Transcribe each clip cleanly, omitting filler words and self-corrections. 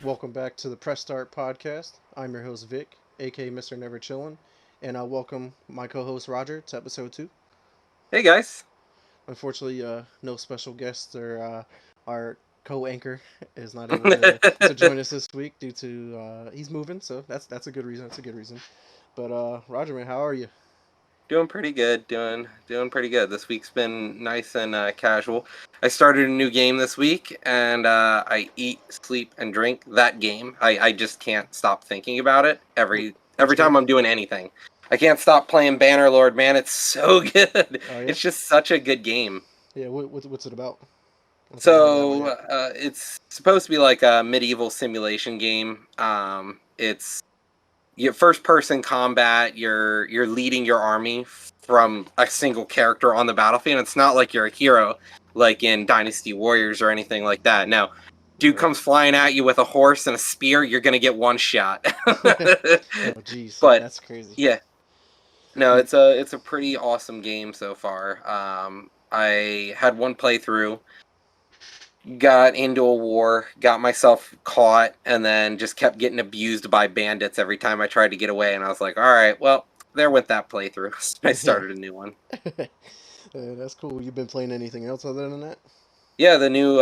Welcome back to the Press Start podcast. I'm your host Vic, aka Mr. Never Chillin', and I welcome my co-host Roger to episode 2. Hey guys. Unfortunately, no special guests or our co-anchor is not able to join us this week due to he's moving, so that's a good reason. That's a good reason. But Roger, man, how are you? Doing pretty good. Doing pretty good. This week's been nice and casual. I started a new game this week, and I eat, sleep, and drink that game. I just can't stop thinking about it every Which time game? I'm doing anything. I can't stop playing Bannerlord, man. It's so good. Oh yeah, It's just such a good game. yeah. What's it about? I don't think I heard of that one So yet. it's supposed to be like a medieval simulation game. It's your first person combat. You're leading your army from a single character on the battlefield. It's not like you're a hero like in Dynasty Warriors or anything like that. No, dude Right. comes flying at you with a horse and a spear, you're gonna get one shot. Oh geez, But that's crazy. yeah, no, Hmm. it's a pretty awesome game so far. I had one playthrough, got into a war, got myself caught, and then just kept getting abused by bandits every time I tried to get away. And I was like, all right, well, there went that playthrough. So I Yeah. started a new one. That's cool. You've been playing anything else other than that? Yeah, the new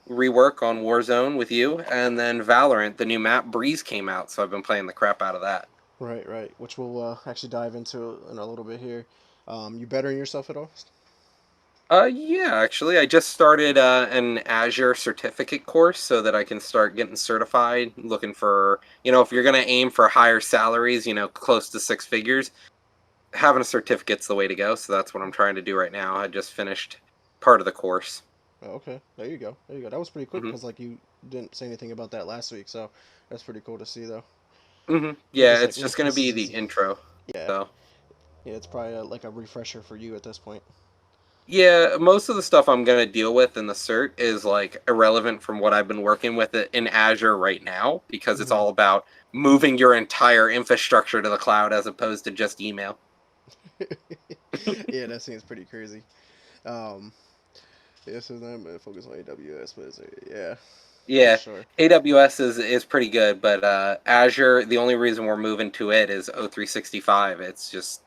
rework on Warzone with you, and then Valorant, the new map Breeze came out, so I've been playing the crap out of that. Right, right. Which we'll actually dive into in a little bit here. You bettering yourself at all? Yeah, actually, I just started an Azure certificate course so that I can start getting certified. Looking for, if you're gonna aim for higher salaries, close to six figures, having a certificate's the way to go. So that's what I'm trying to do right now. I just finished part of the course. Oh, okay, there you go. There you go. That was pretty quick hmm because like you didn't say anything about that last week, so that's pretty cool to see though. I think Yeah, it's like it's just gonna this be is the easy. intro. Yeah, So yeah. It's probably like a refresher for you at this point. yeah, most of the stuff I'm gonna deal with in the cert is like irrelevant from what I've been working with it in Azure right now because it's Hmm. all about moving your entire infrastructure to the cloud as opposed to just email. Yeah, that seems pretty crazy. Um, yeah, so then I'm gonna focus on AWS, but yeah, for Yeah, sure. AWS is pretty good, but Azure, the only reason we're moving to it is O365. It's just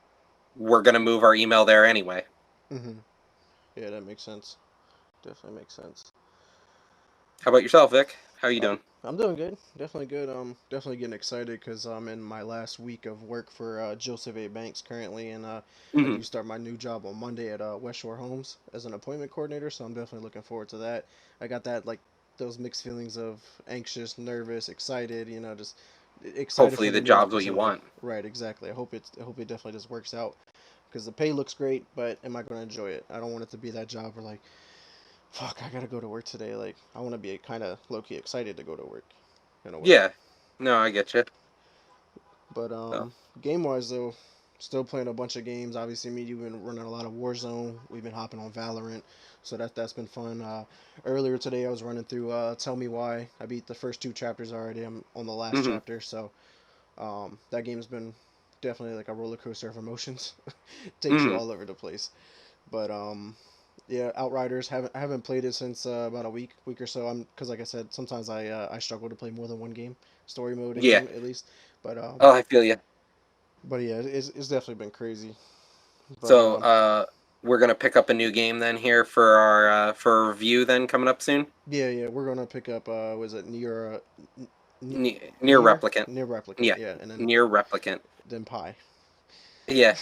we're gonna move our email there anyway. Hmm. Yeah, that makes sense. Definitely makes sense. How about yourself, Vic? How are you Um, doing? I'm doing good. Definitely good. Definitely getting excited because I'm in my last week of work for Joseph A. Banks currently, and I hmm do start my new job on Monday at West Shore Homes as an appointment coordinator. So I'm definitely looking forward to that. I got that like those mixed feelings of anxious, nervous, excited. Just excited Hopefully, for the the new job's what you opportunity. want. Right. Exactly. I hope it definitely just works out because the pay looks great, but am I going to enjoy it? I don't want it to be that job where like fuck, I gotta go to work today. Like, I want to be kind of low key excited to go to work, in a way. Yeah, no, I get you. But So, game wise though, still playing a bunch of games. Obviously, me you've been running a lot of Warzone. We've been hopping on Valorant, so that's been fun. Earlier today, I was running through Tell Me Why. I beat the first two chapters already. I'm on the last hmm chapter, so that game's been definitely like a roller coaster of emotions. Takes you hmm all over the place. But yeah, Outriders haven't I haven't played it since about a week or so. I'm because like I said, sometimes I struggle to play more than one game, story mode in Yeah. game at least. But Oh, I feel you. yeah, it's definitely been crazy. But So, we're gonna pick up a new game then here for review then coming up soon. yeah, yeah, we're gonna pick up was it N- Near replicant. Near Replicant, Yeah, yeah, and near replicant. then Pi. Yeah.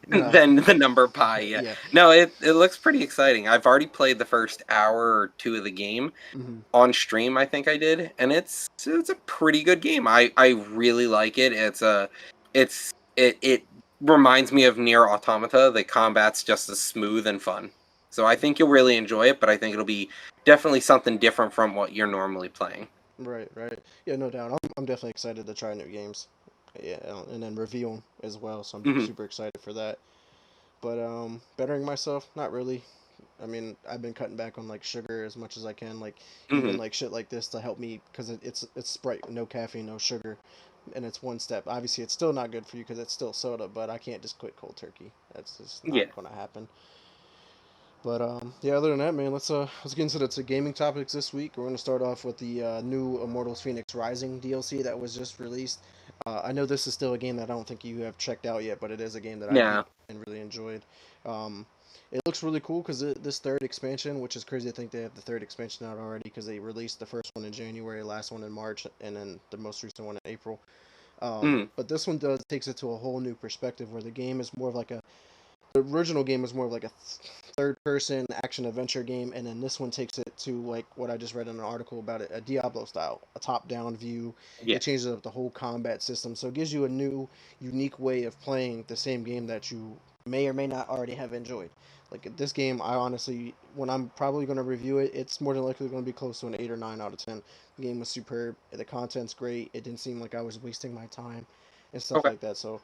Nah, Then the number pi, yeah. yeah. No, it looks pretty exciting. I've already played the first hour or two of the game Hmm. on stream, I think I did, and it's a pretty good game. I really like it. It reminds me of Nier Automata. The combat's just as smooth and fun. So I think you'll really enjoy it, but I think it'll be definitely something different from what you're normally playing. Right, right. Yeah, no doubt. I'm definitely excited to try new games. Yeah, and then review them as well. So I'm Hmm. super excited for that. But bettering myself, not really. I mean, I've been cutting back on like sugar as much as I can. Like even Hmm. like shit like this to help me because it's Sprite, no caffeine, no sugar, and it's one step. Obviously, it's still not good for you because it's still soda. But I can't just quit cold turkey. That's just not Yeah. gonna happen. But yeah, other than that, man, let's get into the gaming topics this week. We're gonna start off with the new Immortals Phoenix Rising DLC that was just released. I know this is still a game that I don't think you have checked out yet, but it is a game that I beat Yeah. and really enjoyed. Um, it looks really cool because this third expansion, which is crazy to think they have the third expansion out already because they released the first one in January, last one in March, and then the most recent one in April. Hmm. But this one does takes it to a whole new perspective where the game is more of like a the original game was more of like a third person action adventure game, and then this one takes it to like what I just read in an article about it, a Diablo style, a top down view. Yeah. It changes up the whole combat system, so it gives you a new, unique way of playing the same game that you may or may not already have enjoyed. Like this game, I honestly, when I'm probably going to review it, it's more than likely going to be close to an 8 or 9 out of 10. The game was superb. The content's great. It didn't seem like I was wasting my time and stuff Okay. like that. So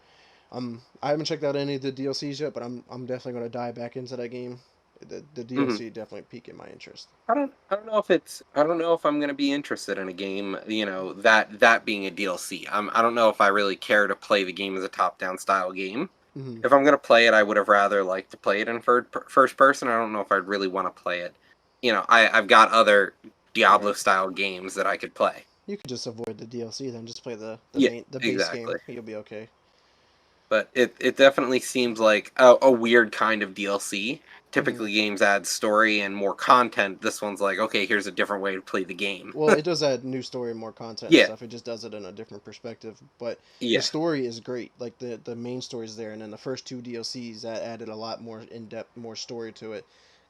I haven't checked out any of the DLCs yet, but I'm definitely gonna dive back into that game. The Hmm. DLC definitely piqued my interest. I don't know if it's I don't know if I'm gonna be interested in a game, that being a DLC. I don't know if I really care to play the game as a top-down style game. Hmm. If I'm gonna play it, I would have rather liked to play it in first person. I don't know if I'd really want to play it. I've got other Diablo Right. style games that I could play. You could just avoid the DLC then. Just play Yeah, the base game. exactly. You'll be okay. But it definitely seems like a weird kind of DLC. Hmm. Typically, games add story and more content. This one's like, okay, here's a different way to play the game. Well, it does add new story, more content and Yeah, stuff. It just does it in a different perspective. But the yeah. story is great. Like the main story is there, and then the first two DLCs that added a lot more in depth, more story to it,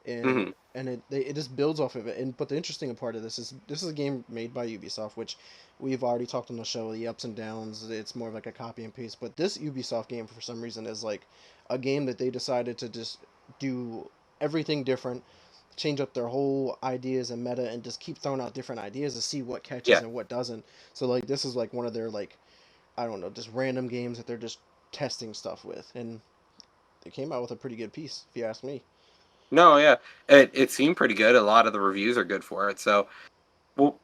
Hmm. and it just builds off of it. And but the interesting part of this is a game made by Ubisoft, which we've already talked on the show. The ups and downs. It's more of like a copy and paste. But this Ubisoft game, for some reason, is like a game that they decided to just do everything different, change up their whole ideas and meta, and just keep throwing out different ideas to see what catches Yeah. and what doesn't. So like this is like one of their like, I don't know, just random games that they're just testing stuff with, and they came out with a pretty good piece if you ask me. No, yeah. It seemed pretty good. A lot of the reviews are good for it. So we'll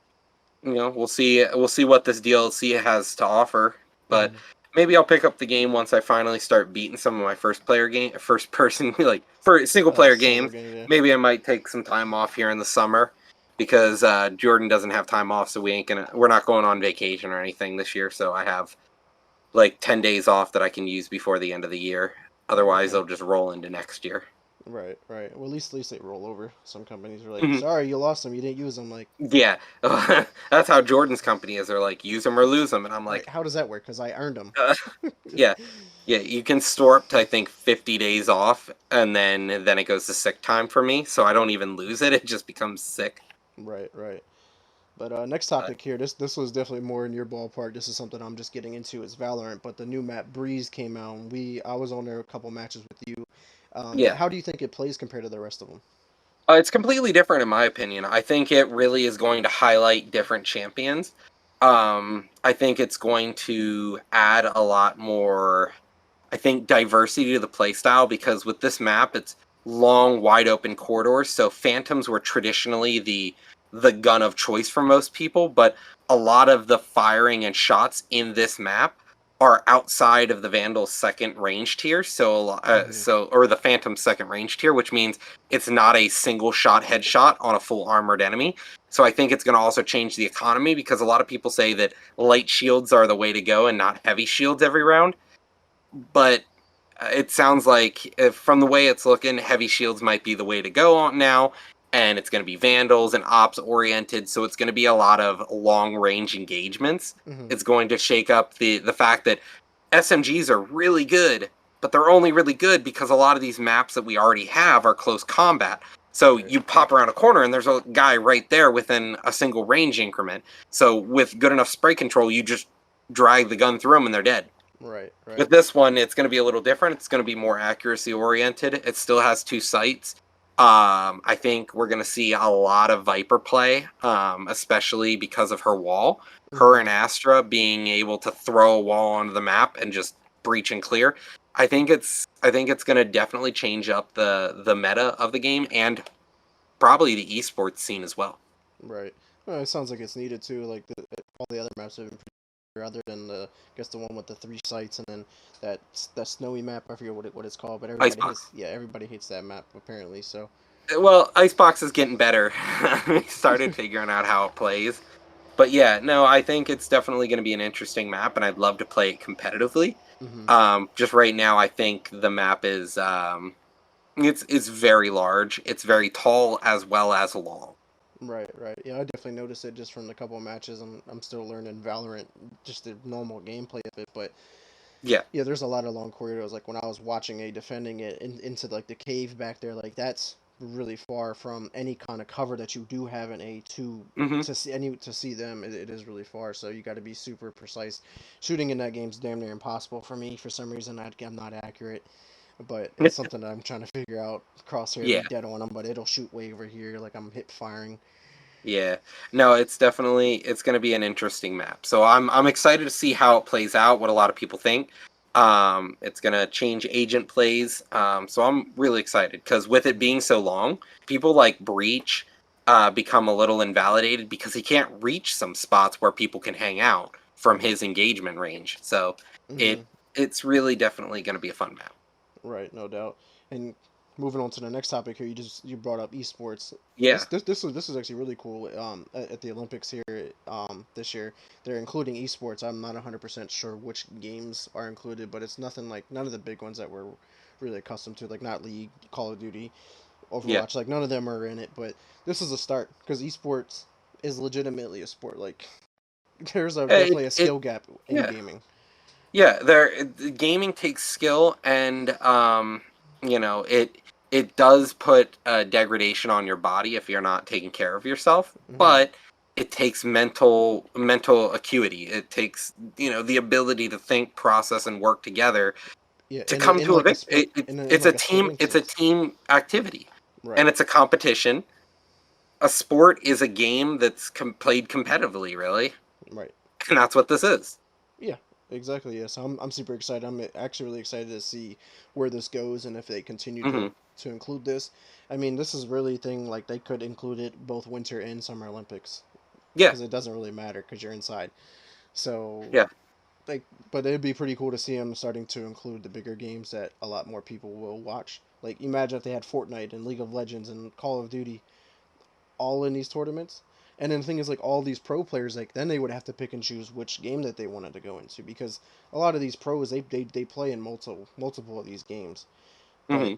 we'll see what this DLC has to offer. But Hmm. maybe I'll pick up the game once I finally start beating some of my first person like for single player Solo games. game, yeah. Maybe I might take some time off here in the summer because Jordan doesn't have time off, so we're not going on vacation or anything this year. So I have like 10 days off that I can use before the end of the year. Oh, Otherwise, okay. they'll just roll into next year. Right, right. Well, at least they roll over. Some companies are like, Mhm. sorry, you lost them, you didn't use them. Like, Yeah, that's how Jordan's company is. They're like, use them or lose them, and I'm right, like, how does that work? Because I earned them. uh, yeah, yeah. You can store up to I think 50 days off, and then it goes to sick time for me. So I don't even lose it; it just becomes sick. Right, right. But next But topic here, this was definitely more in your ballpark. This is something I'm just getting into. It's Valorant, but the new map Breeze came out. And I was on there a couple matches with you. yeah, How do you think it plays compared to the rest of them? it's completely different in my opinion. I think it really is going to highlight different champions. I think it's going to add a lot more I think diversity to the playstyle because with this map, it's long, wide open corridors. So phantoms were traditionally the gun of choice for most people, but a lot of the firing and shots in this map are outside of the Vandal's second range tier. Hmm. Or the Phantom's second range tier, which means it's not a single shot headshot on a full armored enemy. So I think it's going to also change the economy because a lot of people say that light shields are the way to go and not heavy shields every round, but it sounds like if, from the way it's looking, heavy shields might be the way to go on now, and it's going to be vandals and ops oriented. So it's going to be a lot of long range engagements. Hmm. It's going to shake up the fact that SMGs are really good, but they're only really good because a lot of these maps that we already have are close combat. So Right. you pop around a corner and there's a guy right there within a single range increment. So with good enough spray control, you just drag the gun through them and they're dead. Right. Right. With this one, it's going to be a little different. It's going to be more accuracy oriented. It still has two sights, I think we're going to see a lot of Viper play, especially because of her wall. Her Hmm. and Astra being able to throw a wall onto the map and just breach and clear. I think it's going to definitely change up the meta of the game and probably the esports scene as well. Right. Well, it sounds like it's needed too. Like all the other maps have been pretty, other than the I guess the one with the three sites and then that that snowy map. I forget what it's called, but everybody hates. Icebox. Yeah, everybody hates that map apparently. So. Well, Icebox is getting better. We started figuring out how it plays. But yeah, no, I think it's definitely going to be an interesting map, and I'd love to play it competitively. Hmm. Just right now, I think the map is it's very large. It's very tall as well as long. Right, right. Yeah, I definitely noticed it just from the couple of matches. I'm still learning Valorant, just the normal gameplay of it. But Yeah. yeah, there's a lot of long corridors. Like when I was watching a defending it into like the cave back there, like that's really far from any kind of cover that you do have in A Hmm. to see them. It is really far, so you got to be super precise. Shooting in that game's damn near impossible for me. For some reason, I'm not accurate, but it's something that I'm trying to figure out. Crosshair be Yeah. dead on them, but it'll shoot way over here, like I'm hip firing. Yeah. No, it's going to be an interesting map. So I'm excited to see how it plays out, what a lot of people think. It's going to change agent plays. So I'm really excited cuz with it being so long, people like Breach become a little invalidated because he can't reach some spots where people can hang out from his engagement range. So Hmm. it's really definitely going to be a fun map. Right, no doubt. And moving on to the next topic here, you brought up esports. Yeah. This is actually really cool. At the Olympics here this year, they're including esports. I'm not 100% sure which games are included, but it's nothing like none of the big ones that we're really accustomed to, like not League, Call of Duty, Yeah. Overwatch. Like none of them are in it, but this is a start because esports is legitimately a sport. Like there's a definitely a It skill gap in yeah. gaming. Yeah, gaming takes skill, and it does put degradation on your body if you're not taking care of yourself. Hmm. But it takes mental acuity. It takes the ability to think, process, and work together Yeah, to come in to a like a victory. split in It's a like a split team. It's a instance. team activity, and Right. it's a competition. A sport is a game that's played competitively, really, Right. and that's what this is. Yeah, exactly. Yes, I'm super excited. I'm actually really excited to see where this goes and if they continue Hmm. to include this. I mean, this is really a thing like they could include it both Winter and Summer Olympics Yeah, because it doesn't really matter because you're inside. So yeah, like, but it'd be pretty cool to see them starting to include the bigger games that a lot more people will watch. Like, imagine if they had Fortnite and League of Legends and Call of Duty all in these tournaments. And then the thing is, like all these pro players, like then they would have to pick and choose which game that they wanted to go into because a lot of these pros they play in multiple of these games, but hmm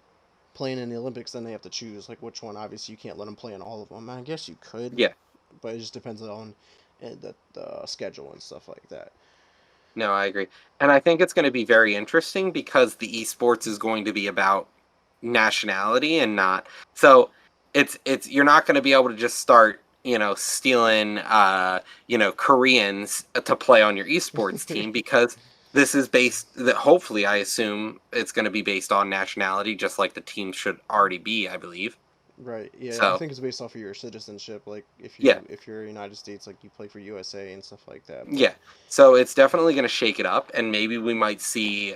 playing in the Olympics, then they have to choose like which one. Obviously, you can't let them play in all of them. I guess you could, yeah. but it just depends on the schedule and stuff like that. No, I agree. And I think it's going to be very interesting because the esports is going to be about nationality and not so it's you're not going to be able to just start, stealing Koreans to play on your esports team because this is based that hopefully I assume it's going to be based on nationality just like the team should already be, I believe. Right. Yeah, I So, think it's based off of your citizenship. Like yeah. if you're United States, like you play for USA and stuff like that. But Yeah. So it's definitely going to shake it up, and maybe we might see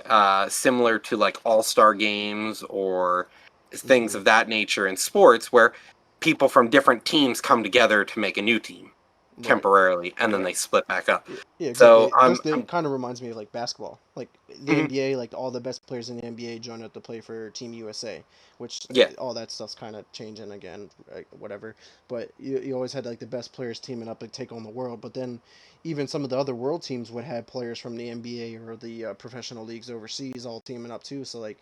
similar to like all-star games or things hmm. of that nature in sports where people from different teams come together to make a new team Right. temporarily and then Right. they split back up. Yeah, exactly. So It I'm just it I'm kind of reminds me of like basketball, like the mhm, NBA. Like all the best players in the NBA join up to play for Team USA, which yeah. all that stuff's kind of changing again, right, whatever. But you always had like the best players teaming up to take on the world. But then even some of the other world teams would have players from the NBA or the professional leagues overseas all teaming up too. So like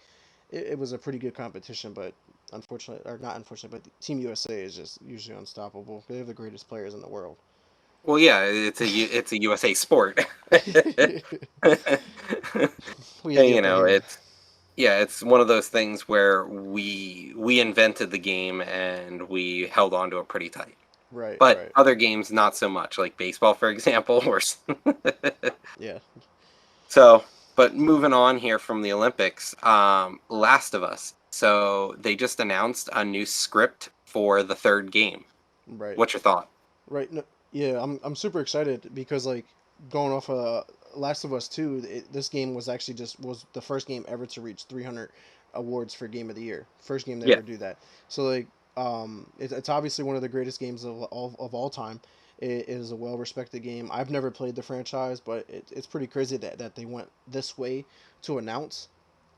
it was a pretty good competition, but unfortunately, or not unfortunately, but Team USA is just usually unstoppable. They have the greatest players in the world. Well, yeah, it's a USA sport. We had And, the upper hand. it's yeah, it's one of those things where we invented the game and we held on to it pretty tight. Right, But right. other games not so much, like baseball, for example, or Yeah. so. But moving on here from the Olympics, Last of Us So they just announced a new script for the third game. Right. What's your thought? Right. No, yeah, I'm super excited because like going off Last of Us 2, this game was actually just was the first game ever to reach 300 awards for Game of the Year. First game to Yeah, ever do that. So like it's obviously one of the greatest games of all time. It is a well respected game. I've never played the franchise, but it's pretty crazy that they went this way to announce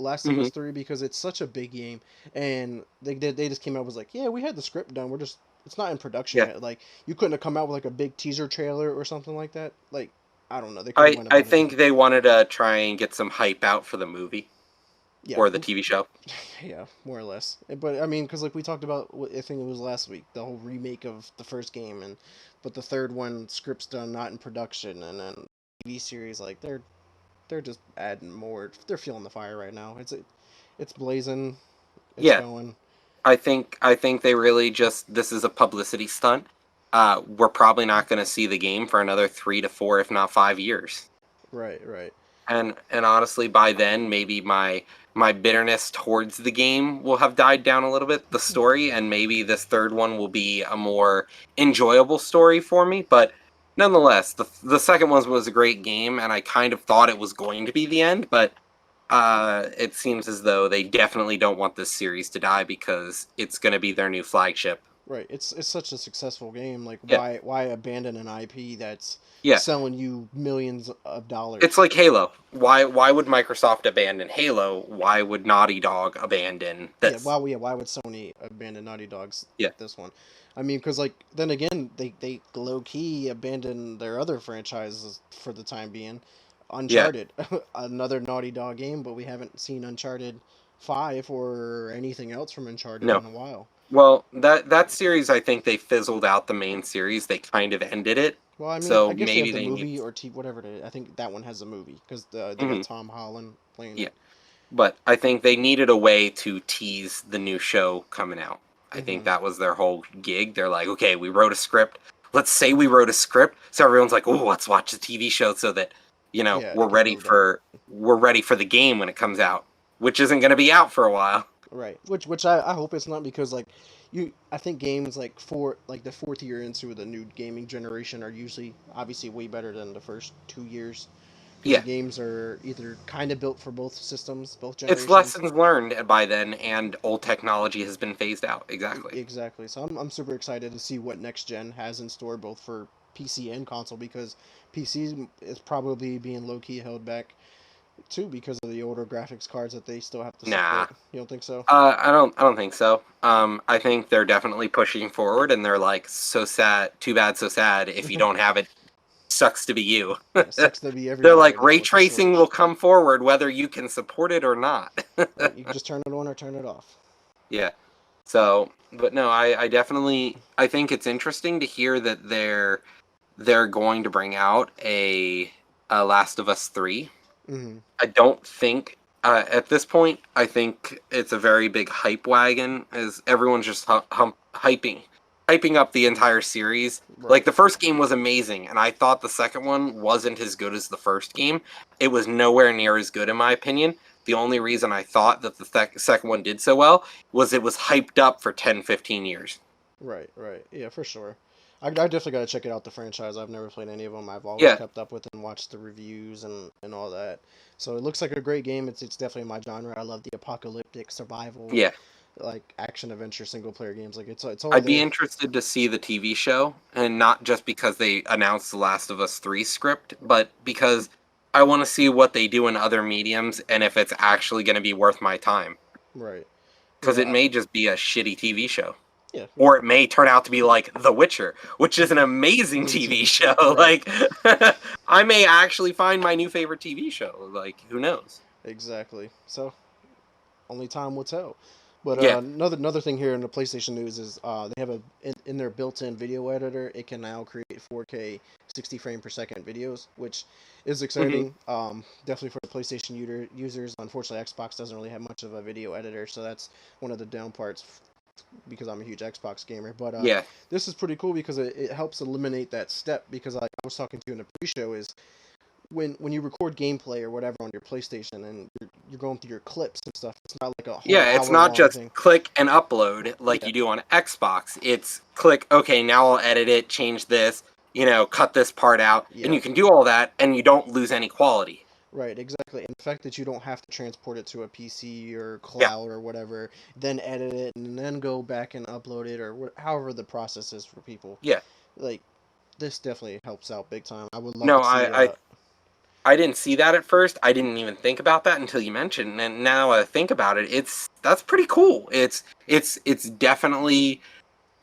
Last of hmm Us 3 because it's such a big game, and they just came out was like, yeah, we had the script done. We're just it's not in production yeah. yet. Like you couldn't have come out with like a big teaser trailer or something like that. Like I don't know, they could have I went I about it think different. they wanted to try and get some hype out for the movie Yeah, or the TV show. yeah, more or less. But I mean, because like we talked about, I think it was last week, the whole remake of the first game, and but the third one script's done, not in production, and then TV series like they're just adding more. They're feeling the fire right now. It's blazing. It's Yeah, going. I think they really just this is a publicity stunt. We're probably not going to see the game for another 3 to 4, if not 5 years. Right, right. And honestly, by then, maybe my bitterness towards the game will have died down a little bit, the story, and maybe this third one will be a more enjoyable story for me. But nonetheless, the second one was a great game, and I kind of thought it was going to be the end, but it seems as though they definitely don't want this series to die because it's going to be their new flagship. Right. It's such a successful game. Like Yeah, why abandon an IP that's yeah. selling you millions of It's dollars? like Halo. Why would Microsoft abandon Halo? Why would Naughty Dog abandon this? Yeah, why would Sony abandon Naughty Dog's Yeah, this one? I mean, because like then again, they low key abandoned their other franchises for the time being. yeah. Uncharted, another Naughty Dog game, but we haven't seen Uncharted 5 or anything else from Uncharted No. in a while. Well, that series, I think they fizzled out the main series. They kind of ended it. Well, I mean, So I guess they have maybe the they need. movie or whatever it is. I think that one has a movie because they got Mhm, Tom Holland playing yeah. it. But I think they needed a way to tease the new show coming out. I think Hmm. that was their whole gig. They're like, okay, we wrote a script. Let's say we wrote a script, so everyone's like, oh, let's watch the TV show, so that Yeah, it can build up. we're ready for the game when it comes out, which isn't going to be out for a while. Right. Which I hope it's not because like I think games like the fourth year into the new gaming generation are usually obviously way better than the first 2 years because the Yeah, games are either kind of built for both systems, both it's generations. lessons learned by then, and old technology has been phased out. Exactly. Exactly. So I'm super excited to see what next gen has in store both for PC and console because PC is probably being low key held back too because of the older graphics cards that they still have to Nah, support. You don't think so? I don't think so. I think they're definitely pushing forward, and they're like, so sad, too bad, so sad. If you don't have it, sucks to be you. Yeah, sucks to be They're everyone like, right now ray with the tracing will shortage. come forward whether you can support it or not. Right, you can just turn it on or turn it off. Yeah. So, but no, I definitely I think it's interesting to hear that they're going to bring out a Last of Us 3. Hmm. I don't think at this point I think it's a very big hype wagon as everyone's just hyping up the entire series. Like Right, the first game was amazing and I thought the second one wasn't as good as the first game. It was nowhere near as good in my opinion. The only reason I thought that the second one did so well was it was hyped up for 10, 15 years. right. Yeah, for sure. I definitely got to check it out, the franchise. I've never played any of them. I've always Yeah. kept up with and watched the reviews and all that. So it looks like a great game. It's definitely my genre. I love the apocalyptic survival, Yeah. like action adventure single player games. Like it's all I'd be there. interested to see the TV show, and not just because they announced The Last of Us 3 script, but because I want to see what they do in other mediums and if it's actually going to be worth my time. Right. Because Yeah. it may just be a shitty TV show. Yeah. Or it may turn out to be like The Witcher, which is an amazing Amazing TV TV show. show. Right. Like, I may actually find my new favorite TV show. Like, who knows? Exactly. So only time will tell. But Yeah. another thing here in the PlayStation news is they have in their built-in video editor. It can now create 4K 60 frame per second videos, which is hmm exciting. Definitely for the PlayStation users. Unfortunately, Xbox doesn't really have much of a video editor, so that's one of the down parts because I'm a huge Xbox gamer. But Yeah. this is pretty cool because it helps eliminate that step. Because like I was talking to you in the pre-show, is when you record gameplay or whatever on your PlayStation and you're going through your clips and stuff, it's not like a whole Yeah, it's hour not long just thing. click and upload like Yeah, you do on Xbox. It's click, okay, now I'll edit it, change this, cut this part out, and yeah, you can do all that and you don't lose any quality. right, exactly. And the fact that you don't have to transport it to a PC or Yeah. cloud or whatever, then edit it and then go back and upload it or however the process is for people, Yeah. like this definitely helps out big time. I would love No, to see. I didn't see that at first. I didn't even think about that until you mentioned, and now I think about it, that's pretty cool. It's definitely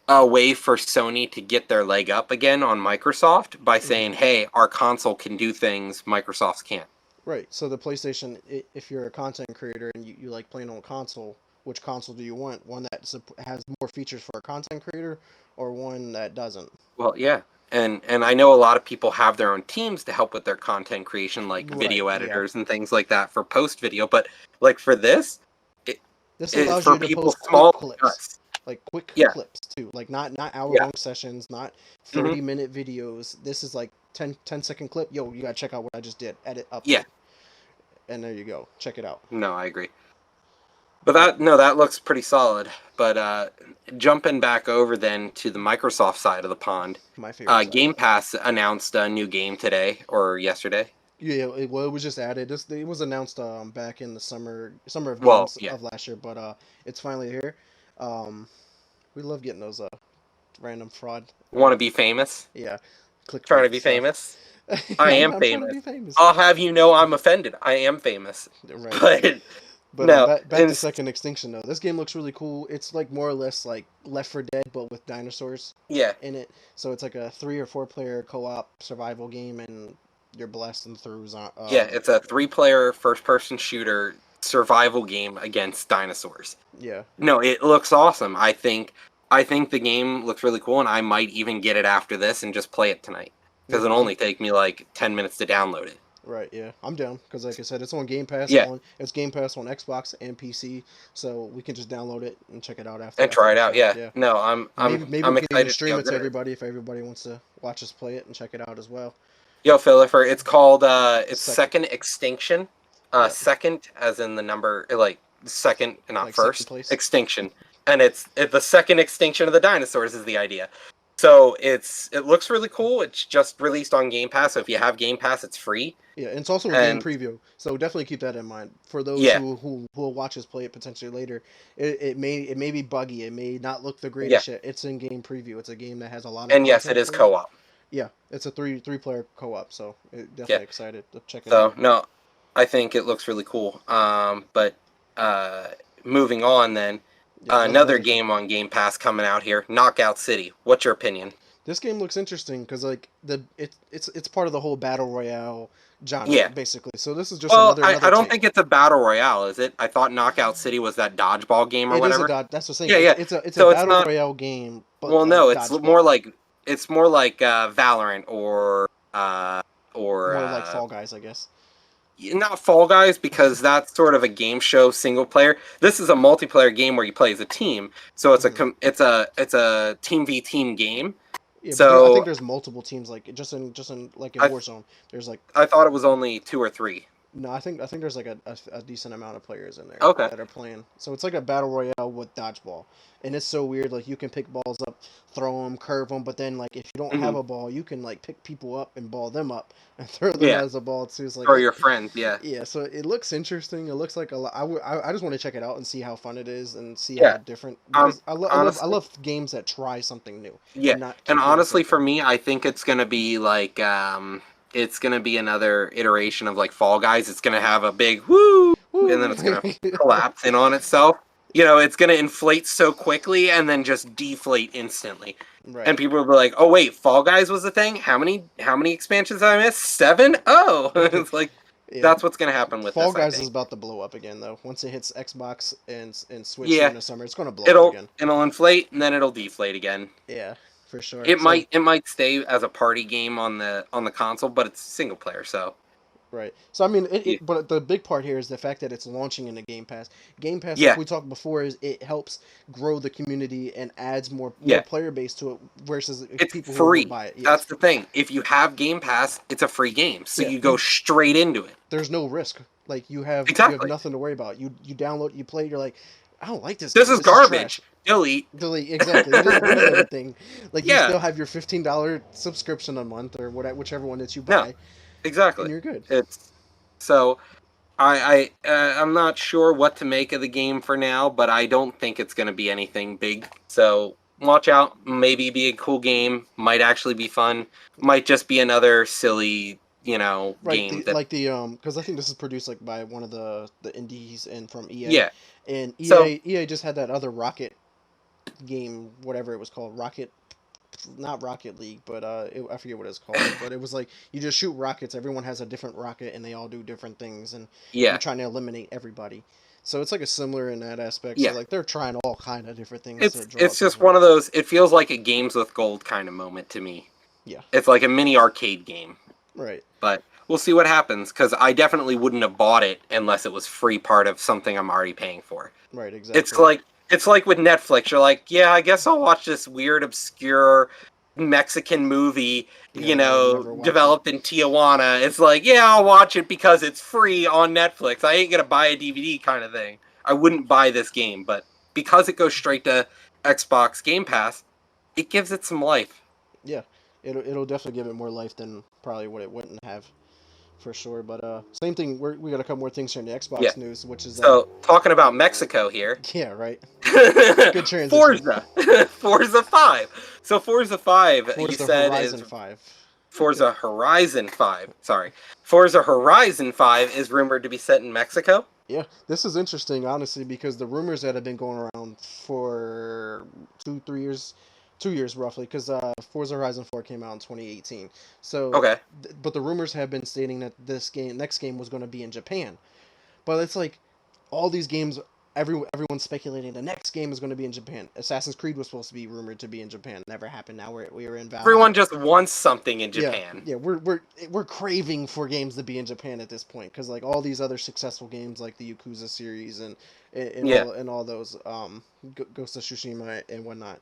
a way for Sony to get their leg up again on Microsoft by Mhm. saying, "Hey, our console can do things Microsoft's can't." Right. So the PlayStation, if you're a content creator and you like playing on console, which console do you want? One that has more features for a content creator, or one that doesn't? Well, yeah. And I know a lot of people have their own teams to help with their content creation, like Right. video Yeah. editors and things like that for post video, but like for this, it, This it allows for you to people post quick small like clips, us. like quick Yeah. clips too, like not hour Yeah. long sessions, not Hmm. 30-minute videos. This is like 10-second clip. Yo, you gotta check out what I just did. Edit, Yeah. upload, and there you go. Check it out. No, I agree. But But that looks pretty solid. But jumping back over then to the Microsoft side of the pond, my favorite side. Game Pass announced a new game today or yesterday. Yeah, well, it was just added. It was announced back in the summer of Well, games yeah, of last year, but it's finally here. Um, we love getting those random fraud. want to be famous, Yeah, trying to clickbait be stuff. famous. I am I'm trying to famous. be famous. I'll have you know I'm offended. I am famous. Right. But But no, back to and Second Extinction though. This game looks really cool. It's like more or less like Left 4 Dead but with dinosaurs yeah, in it. So it's like a 3 or 4 player co-op survival game, and you're blasting through yeah, it's a three-player first-person shooter survival game against dinosaurs. yeah. No, it looks awesome. I think the game looks really cool, and I might even get it after this and just play it tonight because Yeah, it'll only take me like 10 minutes to download it. right, yeah. I'm down because like I said, it's on Game Pass Yeah, on Xbox and PC, so we can just download it and check it out and after try it we're out. done. Yeah, Yeah. no, I'm And I'm maybe I'm we can even excited to see stream how it good to it is. everybody if everybody wants to watch us play it and check it out as well. Yo, Philipper, it's called it's Second, Second Extinction. yeah, Second as in the number like second, not like second first. place. Extinction, and it's the second extinction of the dinosaurs is the idea. So it looks really cool. It's just released on Game Pass. So if you have Game Pass, it's free. Yeah, and it's also a game And preview, so definitely keep that in mind for those yeah, who will watch us play it potentially later. It may be buggy, it may not look the yeah, greatest shit. It's in game preview. It's a game that has a lot of and yes, it content is for it. co-op. Yeah, it's a three player co op, so Yeah. definitely excited to check it So out. no, I think it looks really cool. But uh, moving on then, Yeah, another another thing. game on Game Pass coming out here, Knockout City. What's your opinion? This game looks interesting because like it's part of the whole battle royale genre Yeah. basically. So this is just Well, another I don't take. think it's a battle royale, is it? I thought Knockout City was that dodgeball game or It is a whatever. dodge. That's what I'm saying. Yeah, It's yeah. it's a So it's battle not. royale game, but Well, like no, dodgeball, it's more like Valorant or more like Fall Guys, I guess. not Fall Guys because that's sort of a game show single player. This is a multiplayer game where you play as a team. So Mhm. it's a team v team game. Yeah, but I think So there's multiple teams like just in like in I Warzone. There's like I thought it was only two or three. no, I think there's like a decent amount of players in there Okay. that are playing. So it's like a battle royale with dodgeball, and it's so weird. Like you can pick balls up, throw them, curve them, but then like if you don't have Hmm. a ball, you can like pick people up and ball them up and throw them Yeah. as a ball too. It's like Or your friends. Yeah. yeah. So it looks interesting. It looks like a lot. I just want to check it out and see how fun it is and see how Yeah. different Um. because I Honestly. love games that try something new Yeah. and not And keep doing the honestly, same for thing. me, I think it's gonna be like it's gonna be another iteration of like Fall Guys. It's gonna have a big woo, and then Woo! it's gonna collapse in on itself. It's gonna inflate so quickly and then just deflate instantly. Right. And people will be like, "Oh wait, Fall Guys was a thing? How many expansions did I miss? 7? Oh!" It's like Yeah, that's what's gonna happen with Fall this, I Guys is think. about to blow up again though. Once it hits Xbox and Switch here Yeah, in the summer, it's gonna blow up it'll again. it'll inflate and then it'll deflate again. Yeah, for sure. It So might it might stay as a party game on the console, but it's single player, so Right. So I mean, Y- but the big part here is the fact that it's launching in the Game Pass. Game Pass, like Yeah, we talked before, is it helps grow the community and adds more yeah. player base to it versus It's people who won't free. buy it. Yes. That's the thing. If you have Game Pass, it's a free game, so Yeah. you go straight into it. There's no risk. Like you have Exactly. nothing to worry about. You download, you play. You're like, I don't like this This game. is This is trash. garbage. Delete. Delete. Exactly. You didn't lose anything. Like you Yeah. still have your $15 subscription a month or whatever, whichever one that you No. buy, and Exactly. you're good. It's so I'm not sure what to make of the game for now, but I don't think it's going to be anything big. So watch out. Maybe be a cool game. Might actually be fun. Might just be another silly, Right, game that. because I think this is produced like by one of the indies and from EA, Yeah. and So EA just had that other Rocket game, whatever it was called, Rocket, not Rocket League, but I forget what it's called, but it was like you just shoot rockets. Everyone has a different rocket, and they all do different things, and you're yeah, trying to eliminate everybody. So it's like a similar in that aspect. So yeah. like they're trying all kind of different things to draw It's just people. one of those. It feels like a games with gold kind of moment to me. Yeah, It's like a mini arcade game, right, but we'll see what happens because I definitely wouldn't have bought it unless it was free part of something I'm already paying for. right, It's exactly. like it's like with Netflix. You're like, yeah, I guess I'll watch this weird, obscure Mexican movie, Yeah, and you'll never watch it. developed in Tijuana. It's like, yeah, I'll watch it because it's free on Netflix. I ain't gonna buy a DVD kind of thing. I wouldn't buy this game, but because it goes straight to Xbox Game Pass, it gives it some life. Yeah, it'll definitely give it more life than probably what it wouldn't have for sure. But same thing. We got a couple more things here in the Yeah. Xbox news, which is So talking about Mexico here, yeah, right. Good transition. Forza, Forza 5. So Forza 5, you Forza said is Horizon 5. Forza Horizon 5. Sorry. Forza Horizon 5 is rumored to be set in Mexico. Yeah, this is interesting, honestly, because the rumors that have been going around for 2 3 years, 2 years roughly, because Forza Horizon 4 came out in 2018. So, Okay. but the rumors have been stating that this next game was going to be in Japan. But it's like all these games, everyone's speculating the next game is going to be in Japan. Assassin's Creed was supposed to be rumored to be in Japan. Never happened. Now we're in Valhalla. Everyone just wants something in Yeah, Japan. yeah, we're craving for games to be in Japan at this point because like all these other successful games like the Yakuza series Yeah. and all those Ghost of Tsushima and whatnot.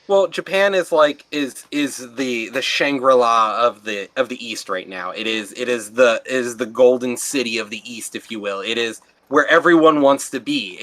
Well, Japan is like is the Shangri-La of the East right now. It is the golden city of the East, if you will. It is where everyone wants to be.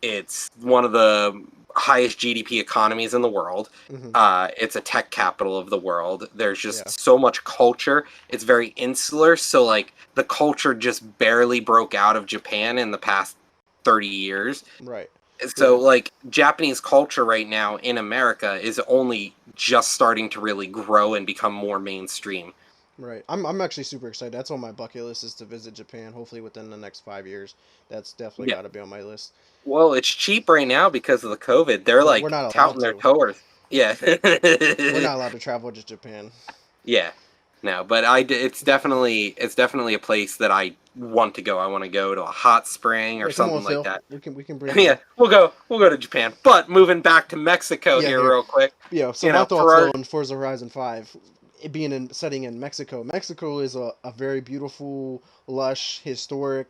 It's one of the highest GDP economies in the world. Hmm. It's a tech capital of the world. There's just Yeah, so much culture. It's very insular. So like the culture just barely broke out of Japan in the past 30 years. right. So Yeah, like Japanese culture right now in America is only just starting to really grow and become more mainstream. right. I'm actually super excited. That's on my bucket list is to visit Japan. Hopefully within the next 5 years. That's definitely Yeah. got to be on my list. Well, it's cheap right now because of the COVID. They're We're like not allowed touting their to. tours. Yeah. We're not allowed to travel to Japan. Yeah. No, but it's definitely a place that I want to go. I want to go to a hot spring or Yeah, come on, something like Phil. that. We can bring Yeah, you. we'll go to Japan. But moving back to Mexico Yeah, here here. real quick. Yeah. So my thoughts For though our on Forza Horizon 5, it being in setting in Mexico. Mexico is a very beautiful, lush, historic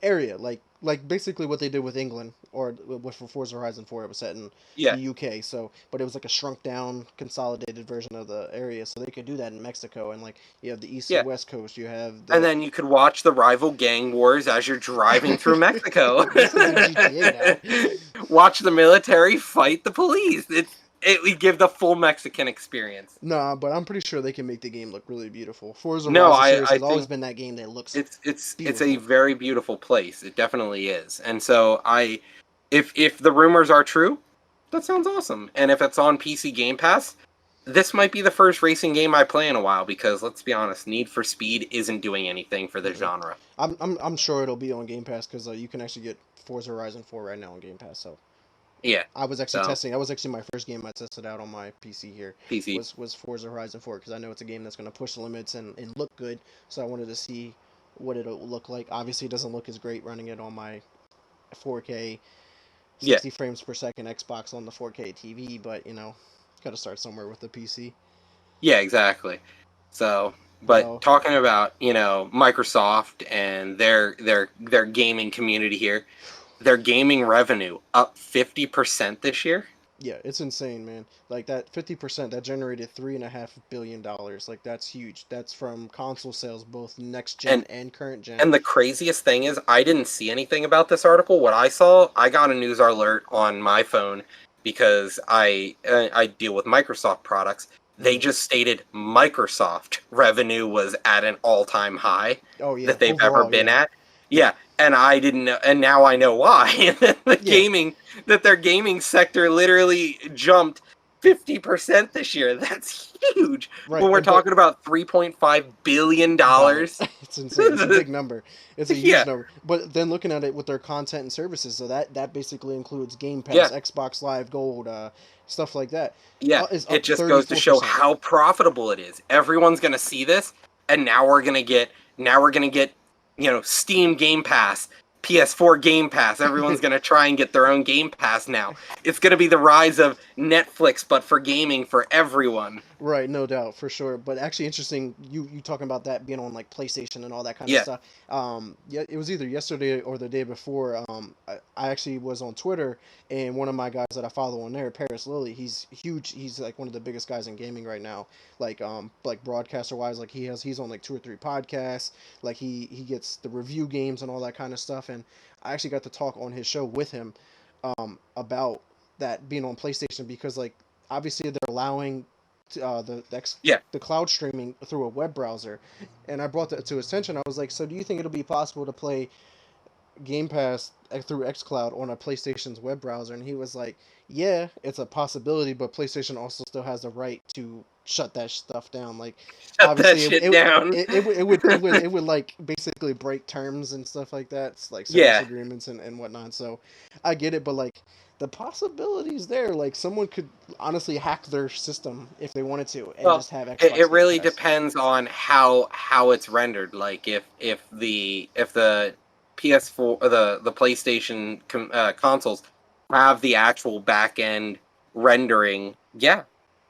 area. Like basically what they did with England or with for Forza Horizon 4. It was set in the yeah. UK. So, but it was like a shrunk down, consolidated version of the area. So they could do that in Mexico. And like you have the east and Yeah. west coast. You have And the then you could watch the rival gang wars as you're driving through Mexico. this is like GTA now. Watch the military fight the police. It would give the full Mexican experience. Nah, but I'm pretty sure they can make the game look really beautiful. Forza No, Horizon I series I has always think been that game that looks it's a beautiful. very beautiful place. It definitely is. And so if the rumors are true, that sounds awesome. And if it's on PC Game Pass, this might be the first racing game I play in a while because let's be honest, Need for Speed isn't doing anything for the Mm-mm. genre. I'm sure it'll be on Game Pass because you can actually get Forza Horizon 4 right now on Game Pass. So Yeah. I was actually So testing. That was actually my first game I tested out on my PC here. PC. Was Forza Horizon 4 because I know it's a game that's going to push the limits and look good. So I wanted to see what it'll look like. Obviously, it doesn't look as great running it on my 4K Yeah. 60 frames per second Xbox on the 4K TV, but got to start somewhere with the PC. Yeah, exactly. So But No, talking about, Microsoft and their gaming community here, their gaming revenue up 50% this year. yeah, it's insane, man. Like that 50% that generated $3.5 billion. Like that's huge. That's from console sales, both next gen And and current gen. and the craziest thing is I didn't see anything about this article. What I saw, I got a news alert on my phone because I deal with Microsoft products. They Hmm. just stated Microsoft revenue was at an all-time high Oh yeah, that they've ever overall, been yeah, at. yeah, Yeah, and I didn't know, and now I know why. the yeah. gaming that their gaming sector literally jumped 50% this year. That's huge. Right, When we're and but talking about $3.5 billion dollar. dollars. It's insane. It's a big number. It's a huge Yeah, number. But then looking at it with their content and services, so that basically includes Game Pass, yeah, Xbox Live Gold, stuff like that, yeah. is It up just thirty goes to four show percent. how profitable it is. Everyone's gonna see this, and now we're gonna get Steam Game Pass, PS4 Game Pass. Everyone's gonna try and get their own Game Pass now. It's gonna be the rise of Netflix, but for gaming for everyone. Right, no doubt, for sure. But actually, interesting. You talking about that being on like PlayStation and all that kind of Yeah, stuff. Yeah, it was either yesterday or the day before. I actually was on Twitter, and one of my guys that I follow on there, Paris Lilly, he's huge. He's like one of the biggest guys in gaming right now. Like broadcaster wise, like he's on like two or three podcasts. Like he gets the review games and all that kind of stuff. And I actually got to talk on his show with him, about that being on PlayStation because like obviously they're allowing yeah. the cloud streaming through a web browser, and I brought that to his attention. I was like, so do you think it'll be possible to play Game Pass through XCloud on a PlayStation's web browser? And he was like, yeah, it's a possibility, but PlayStation also still has the right to shut that stuff down. Like, Shut that obviously, shit down. it would like basically break terms and stuff like that, it's like service Yeah. agreements and whatnot. So, I get it, but like the possibilities there, like someone could honestly hack their system if they wanted to, and Well, just have it Xbox Game really Pass. depends on how it's rendered. Like if the PS4 or the PlayStation consoles have the actual back end rendering, yeah,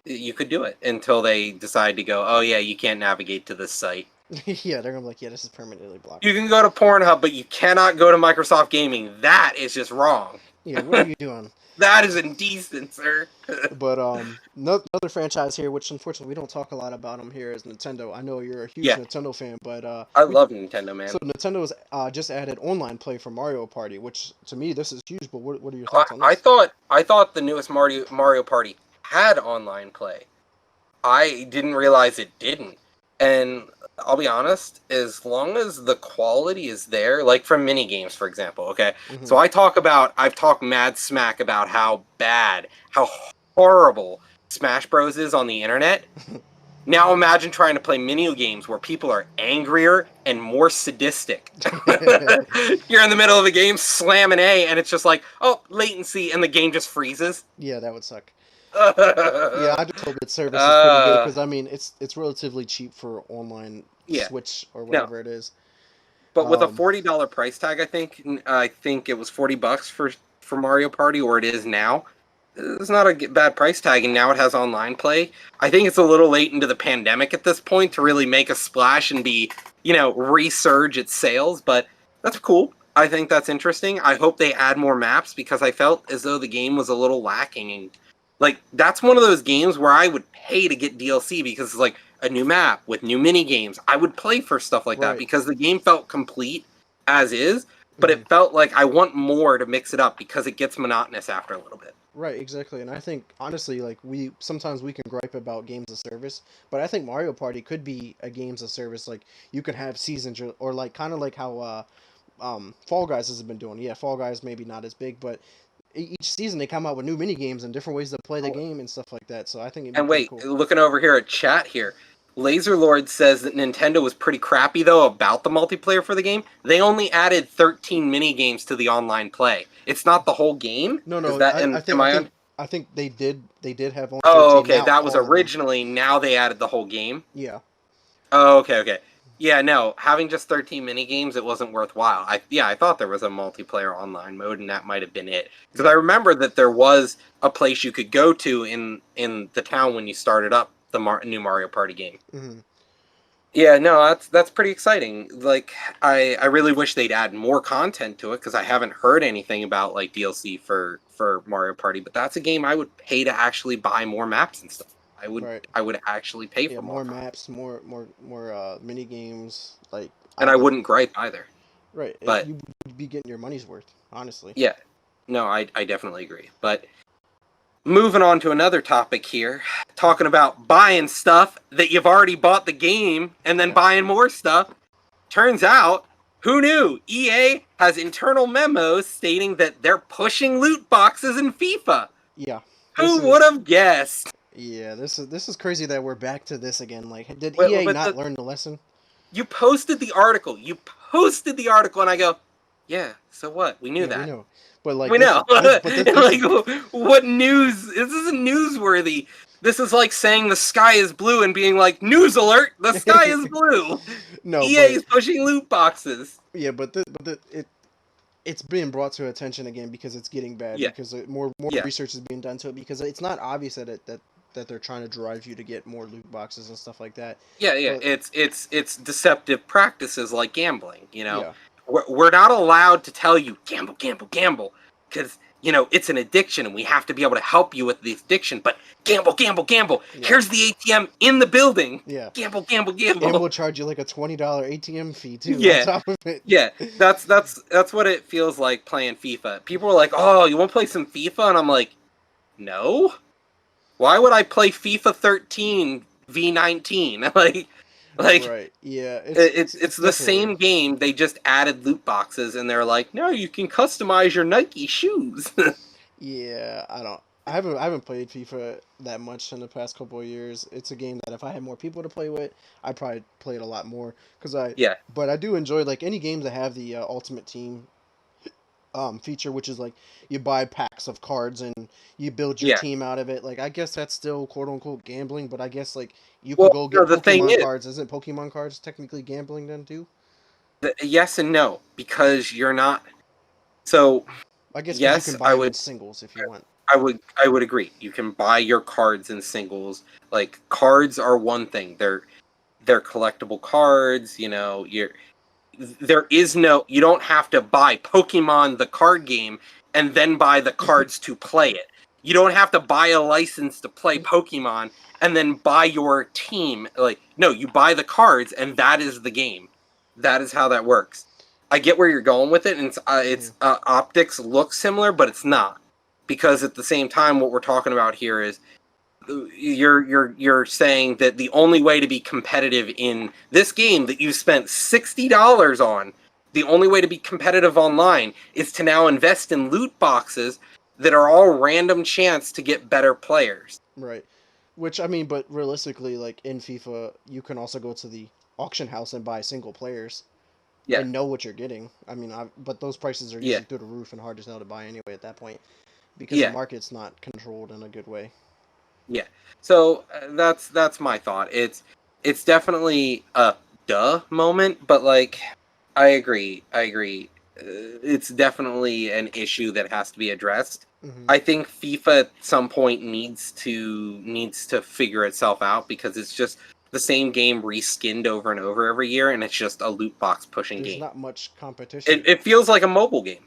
you could do it until they decide to go, oh yeah, you can't navigate to this site. Yeah, they're gonna be like, yeah, this is permanently blocked. You can go to Pornhub, but you cannot go to Microsoft Gaming. That is just wrong. Yeah, what are you doing? That is indecent, sir. But another franchise here, which unfortunately we don't talk a lot about them here, is Nintendo. I know you're a huge Yeah, Nintendo fan, but I we love Nintendo, so man. Nintendo's just added online play for Mario Party, which to me this is huge. But what are your I, thoughts on I this? thought I thought the newest Mario Party had online play. I didn't realize it didn't. And I'll be honest, as long as the quality is there, like from mini games, for example, okay. Hmm. So I've talked mad smack about how bad, how horrible Smash Bros is on the internet. Now imagine trying to play mini games where people are angrier and more sadistic. You're in the middle of the game, slam an A, and it's just like, oh, latency, and the game just freezes. Yeah, that would suck. Yeah, uh, I just hope its service is pretty good because I mean it's relatively cheap for online yeah, Switch or no, whatever it is. but with a Um, $40 price tag, I think it was $40 for Mario Party, or it is now. It's not a bad price tag, and now it has online play. I think it's a little late into the pandemic at this point to really make a splash and be, resurge its sales, but that's cool. I think that's interesting. I hope they add more maps because I felt as though the game was a little lacking. And like that's one of those games where I would pay to get DLC because it's like a new map with new mini games. I would play for stuff like that right. because the game felt complete as is, but Hmm. it felt like I want more to mix it up because it gets monotonous after a little bit. Right, exactly. And I think honestly, like we sometimes we can gripe about games of service, but I think Mario Party could be a games of service. Like you could have seasons or like kind of like how Fall Guys has been doing. Yeah, Fall Guys maybe not as big, but each season they come out with new mini games and different ways to play the game and stuff like that. So I think it'd be And pretty wait, cool. looking over here at chat here, Laser Lord says that Nintendo was pretty crappy though about the multiplayer for the game. They only added 13 mini games to the online play. It's not the whole game. No, Is no, that and am I think they did have only Oh, 13. okay, Now that was all of them. originally. Now they added the whole game. Yeah. Oh, okay, okay. Yeah, no, having just 13 mini games, it wasn't worthwhile. I thought there was a multiplayer online mode, and that might have been it. Because I Yeah. remember that there was a place you could go to in the town when you started up the new Mario Party game. Hmm. Yeah, no, that's pretty exciting. Like, I really wish they'd add more content to it because I haven't heard anything about like DLC for Mario Party. But that's a game I would pay to actually buy more maps and stuff. I would Right. I would actually pay Yeah, for more more content, maps, more mini games. Like and I I def wouldn't gripe either. right. But You would be getting your money's worth, honestly. yeah, no, I definitely agree. But moving on to another topic here, talking about buying stuff that you've already bought the game and then Yeah. buying more stuff. Turns out, who knew? EA has internal memos stating that they're pushing loot boxes in FIFA. Yeah. This Who would is have guessed? yeah, this is crazy that we're back to this again. Like did But, EA but not the, learn the lesson? you posted the article. You posted the article, and I go, yeah. So what? We knew Yeah, we that. know. But like We know. this but this Like, is what news? This isn't newsworthy. This is like saying the sky is blue and being like, news alert, the sky is blue. no, EA but is pushing loot boxes. yeah, it's being brought to attention again because it's getting bad Yeah, because more yeah, research is being done to it because it's not obvious that they're trying to drive you to get more loot boxes and stuff like that. yeah. But It's deceptive practices like gambling. yeah, We're not allowed to tell you gamble, gamble, gamble, because it's an addiction, and we have to be able to help you with the addiction. But gamble, gamble, gamble. yeah, Here's the ATM in the building. yeah, Gamble, gamble, and gamble. we'll charge you like a $20 ATM fee too on Yeah, top of it. yeah. That's what it feels like playing FIFA. People are like, "Oh, you want to play some FIFA?" And I'm like, "No. Why would I play FIFA 13 V19?" like Right. Yeah. it's It's the definitely weird. same game. They just added loot boxes, and they're like, "No, you can customize your Nike shoes." Yeah. I don't. I haven't played FIFA that much in the past couple of years. It's a game that if I had more people to play with, I'd probably play it a lot more. Yeah, But I do enjoy like any games that have the Ultimate Team feature, which is like you buy packs of cards and you build your yeah. team out of it. Like I guess that's still quote unquote gambling, but I guess like you can Well, go no, get the thing Pokemon is, cards. Isn't Pokemon cards technically gambling then too? yes and no, because you're not. So I guess because you yes, can buy them in singles if you want. I would agree. You can buy your cards in singles. Like, cards are one thing. They're collectible cards. There is no, you don't have to buy Pokemon the card game and then buy the cards to play it. You don't have to buy a license to play Pokemon and then buy your team. Like, no, you buy the cards and that is the game. That is how that works. I get where you're going with it, and Hmm. it's optics look similar, but it's not, because at the same time, what we're talking about here is you're saying that the only way to be competitive in this game that you spent $60 on, the only way to be competitive online is to now invest in loot boxes that are all random chance to get better players. Right. Which I mean, but realistically, like in FIFA, you can also go to the auction house and buy single players Yeah, and know what you're getting. I mean, but those prices are yeah, usually through the roof and hard as hell to buy anyway at that point because the yeah, market's not controlled in a good way. yeah. So that's my thought. It's definitely a duh moment, but like, I agree. I agree. It's definitely an issue that has to be addressed. Hmm. I think FIFA at some point needs to figure itself out, because it's just the same game reskinned over and over every year, and it's just a loot box pushing There's game. not much competition. It feels like a mobile game.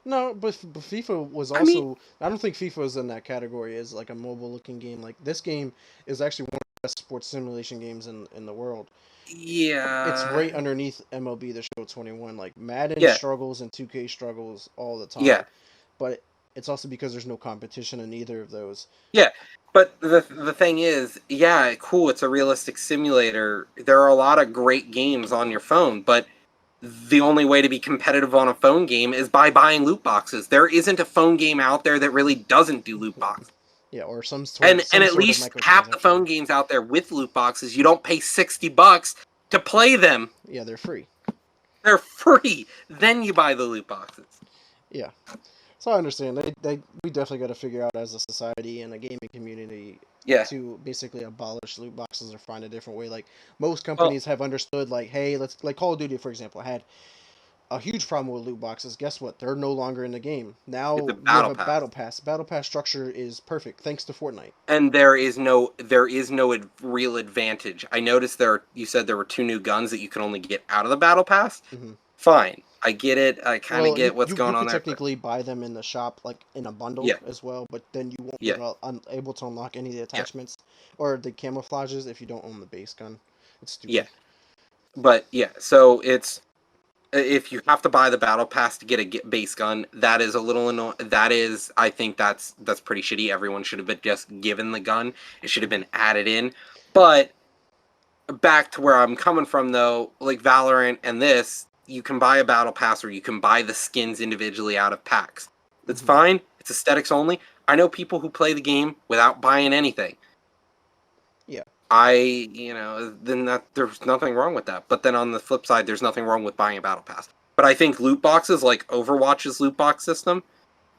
No, but FIFA was I mean, also. I don't think FIFA is in that category as like a mobile looking game. Like this game is actually one of the best sports simulation games in the world. It's yeah, right underneath MLB The Show 21. Like Madden yeah, struggles and 2K struggles all the yeah. time, but it's also because there's no competition in either of those. Yeah, but the thing is, yeah, cool, it's a realistic simulator. There are a lot of great games on your phone, but the only way to be competitive on a phone game is by buying loot boxes. There isn't a phone game out there that really doesn't do loot boxes. Yeah, or And some at sort of least half the phone microtransaction. games out there with loot boxes, you don't pay $60 to play them. Yeah, they're free. They're free. Then you buy the loot boxes. Yeah, so I understand. We definitely got to figure out as a society and a gaming community Yeah. to basically abolish loot boxes or find a different way. Like most Well, companies have understood, like, hey, let's like Call of Duty for example had a huge problem with loot boxes. Guess what? They're no longer in the game. It's a Now you have battle a pass. battle pass. Battle pass structure is perfect thanks to Fortnite. And there is no real advantage. I noticed you said there were two new guns that you can only get out of the battle pass. Hmm. Fine, I get it. I kind of Well, get what's you going on could there, but technically buy them in the shop, like in a bundle yeah, as well, but then you won't be yeah, able to unlock any of the yeah, attachments or the camouflages if you don't own the base gun. It's yeah. stupid. But yeah, so it's if you have to buy the battle pass to get a base gun, that is a little annoying. That is, I think that's pretty shitty. Everyone should have been just given the gun. It should have Hmm. been added in. But back to where I'm coming from, though, like Valorant and this, you can buy a battle pass or you can buy the skins individually out of packs. That's Hmm. fine. It's aesthetics only. I know people who play the game without buying anything. Yeah. Then there's nothing wrong with that. But then on the flip side, there's nothing wrong with buying a battle pass. But I think loot boxes, like Overwatch's loot box system,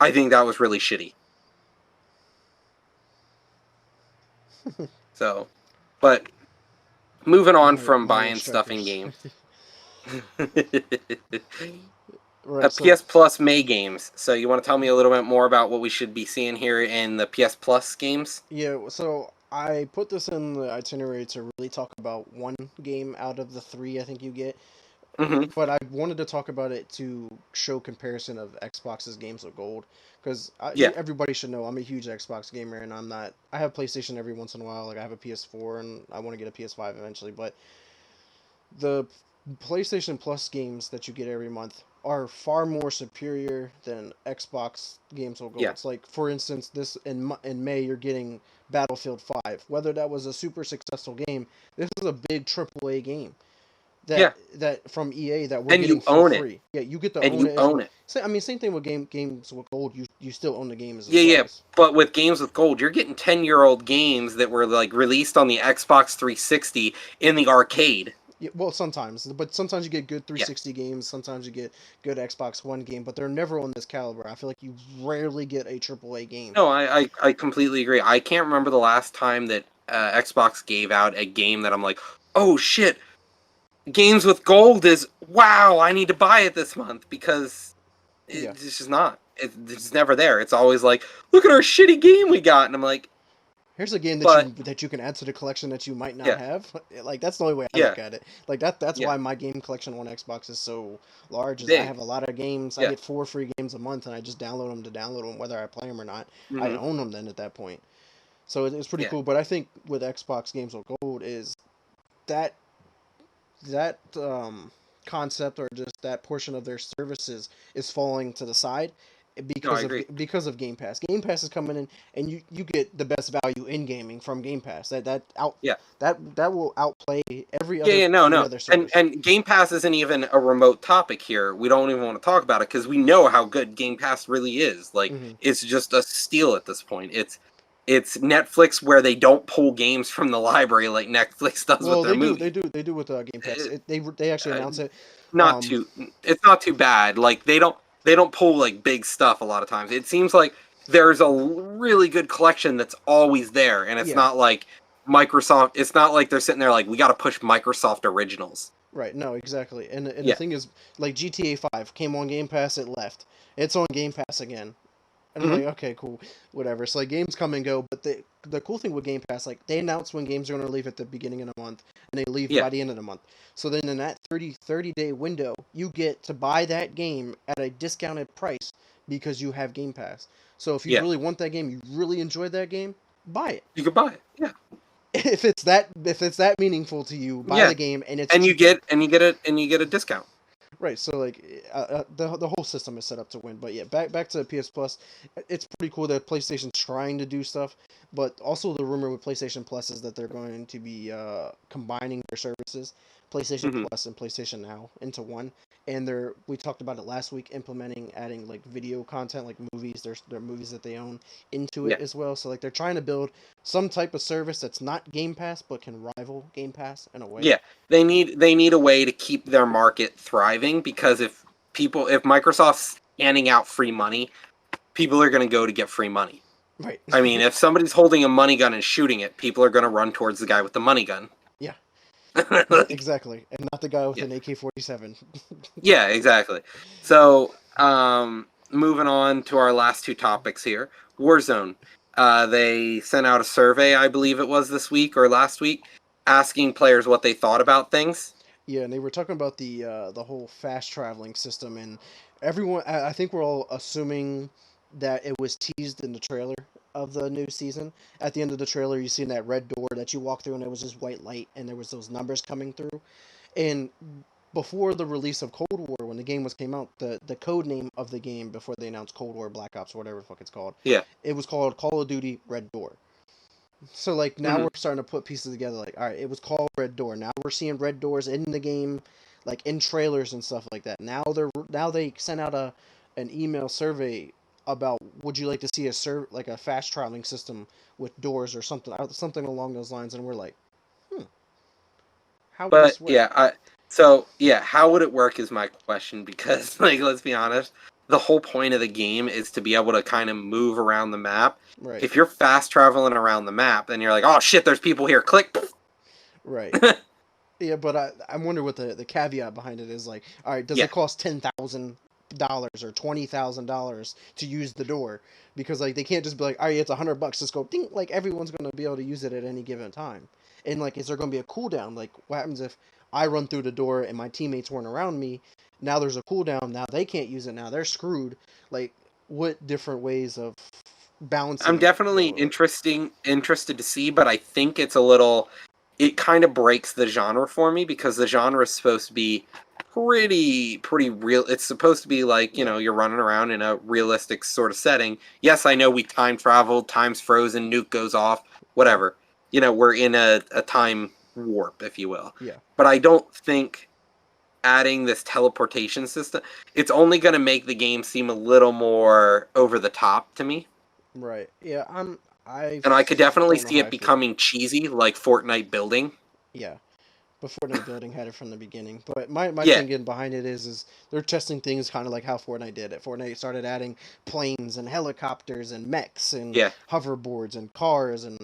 I think that was really shitty. So, but moving on from Minor buying stuff in strikers. games. Right. So PS Plus May games. So you want to tell me a little bit more about what we should be seeing here in the PS Plus games? yeah. So I put this in the itinerary to really talk about one game out of the three I think you get. Hmm. But I wanted to talk about it to show comparison of Xbox's games of gold, because Yeah. everybody should know I'm a huge Xbox gamer, and I'm not. I have PlayStation every once in a while. Like I have a PS4, and I want to get a PS5 eventually. But the PlayStation Plus games that you get every month are far more superior than Xbox games of gold. Yeah. It's like, for instance, this in May you're getting Battlefield 5. Whether that was a super successful game, this is a big AAA game Yeah. that from EA that we're And getting you for own it. free. Yeah, you get to And own you it as own well. it. I mean, same thing with games with gold. You still own the games as Yeah, well. yeah. But with games with gold, you're getting 10-year-old games that were like released on the Xbox 360 in the arcade. Yeah, well, sometimes, but sometimes you get good Yeah. 360 games. Sometimes you get good Xbox One game, but they're never on this caliber. I feel like you rarely get a AAA game. No, I completely agree. I can't remember the last time that Xbox gave out a game that I'm like, oh shit, games with gold is wow, I need to buy it this month because Yeah. it's just not. It's never there. It's always like, look at our shitty game we got, and I'm like, Here's a game but that you can add to the collection that you might not yeah, have. Like that's the only way I yeah, look at it. Like that's yeah, why my game collection on Xbox is so large. Is I big, have a lot of games. I yeah, get 4 free games a month, and I just download them to download them, whether I play them or not. I hmm, own them then at that point. So it's pretty yeah, cool. But I think with Xbox games with gold is that that concept or just that portion of their services is falling to the side no, I agree. because of Game Pass. Game Pass is coming in, and you get the best value in gaming from Game Pass. Yeah. That will outplay Yeah, yeah, no, every no. other And service. and Game Pass isn't even a remote topic here. We don't even want to talk about it because we know how good Game Pass really is. Like Hmm. it's just a steal at this point. It's Netflix where they don't pull games from the library like Netflix does with Well, their they movies. do with Game Pass. Uh, They actually uh, announce it. not Um, too it's not too bad. Like they don't pull like big stuff a lot of times. It seems like there's a really good collection that's always there and it's yeah, not like Microsoft, it's not like they're sitting there like we got to push Microsoft originals. right. No, exactly. And the Yeah. thing is, like GTA 5 came on Game Pass, it left. It's on Game Pass again. And I'm Mhm. like, okay, cool, whatever. So like games come and go, but the cool thing with Game Pass, like they announce when games are going to leave at the beginning of the month, and they leave Yeah. by the end of the month. So then in that 30 day window, you get to buy that game at a discounted price because you have Game Pass. So if you Yeah. really want that game, you really enjoyed that game, buy it. You could buy it. Yeah. If it's that meaningful to you, buy the Yeah. game and it's And you cheaper. get and you get it and you get a discount. Right, so like the whole system is set up to win. But yeah, back to PS Plus, it's pretty cool that PlayStation's trying to do stuff, but also the rumor with PlayStation Plus is that they're going to be combining their services, PlayStation Hmm. Plus and PlayStation Now, into one. And we talked about it last week, implementing adding like video content, like movies. Their movies that they own into it Yeah. as well. So like they're trying to build some type of service that's not Game Pass but can rival Game Pass in a way. Yeah. They need a way to keep their market thriving because if Microsoft's handing out free money, people are going to go to get free money. Right. I mean, if somebody's holding a money gun and shooting it, people are going to run towards the guy with the money gun. Yeah. Like, Exactly, and not the guy with yeah. an AK-47. Yeah, exactly. So, moving on to our last two topics here. Warzone. They sent out a survey, I believe it was this week or last week, asking players what they thought about things. Yeah, and they were talking about the whole fast traveling system, and everyone. I think we're all assuming that it was teased in the trailer of the new season. At the end of the trailer, you seen that red door that you walk through, and it was just white light, and there was those numbers coming through. And before the release of Cold War, when the game was came out, the code name of the game before they announced Cold War Black Ops or whatever the fuck it's called, Yeah. it was called Call of Duty Red Door. So like now Hmm. we're starting to put pieces together. Like, all right, it was called Red Door. Now we're seeing red doors in the game, like in trailers and stuff like that. Now they sent out an email survey about would you like to see like a fast traveling system with doors or something along those lines. And we're like, hmm, how would But this work? yeah, so yeah, how would it work is my question because like let's be honest, the whole point of the game is to be able to kind of move around the map. Right, If you're fast traveling around the map, then you're like, "Oh shit, there's people here." Click. right. Yeah, but I wonder what the caveat behind it is. Like, all right, does Yeah. it cost $10,000 or $20,000 to use the door? Because like they can't just be like, all right, it's $100. Just go ding. Like everyone's gonna be able to use it at any given time. And like, is there gonna be a cooldown? Like, what happens if I run through the door and my teammates weren't around me? Now there's a cooldown. Now they can't use it. Now they're screwed. Like, what different ways of I'm balancing it that definitely would work? interested to see, but I think it's a little it kind of breaks the genre for me because the genre is supposed to be pretty real. It's supposed to be like, Yeah, you're running around in a realistic sort of setting. Yes, I know we time traveled, time's frozen, nuke goes off, yeah, whatever. We're in a time warp, if you will. yeah. But I don't think adding this teleportation system, it's only going to make the game seem a little more over the top to me. Right. Yeah. I And I could definitely don't know see how it I feel. becoming cheesy, like Fortnite building. Yeah. But Fortnite building had it from the beginning. But my Yeah, thinking behind it is they're testing things kind of like how Fortnite did it. Fortnite started adding planes and helicopters and mechs and yeah, hoverboards and cars and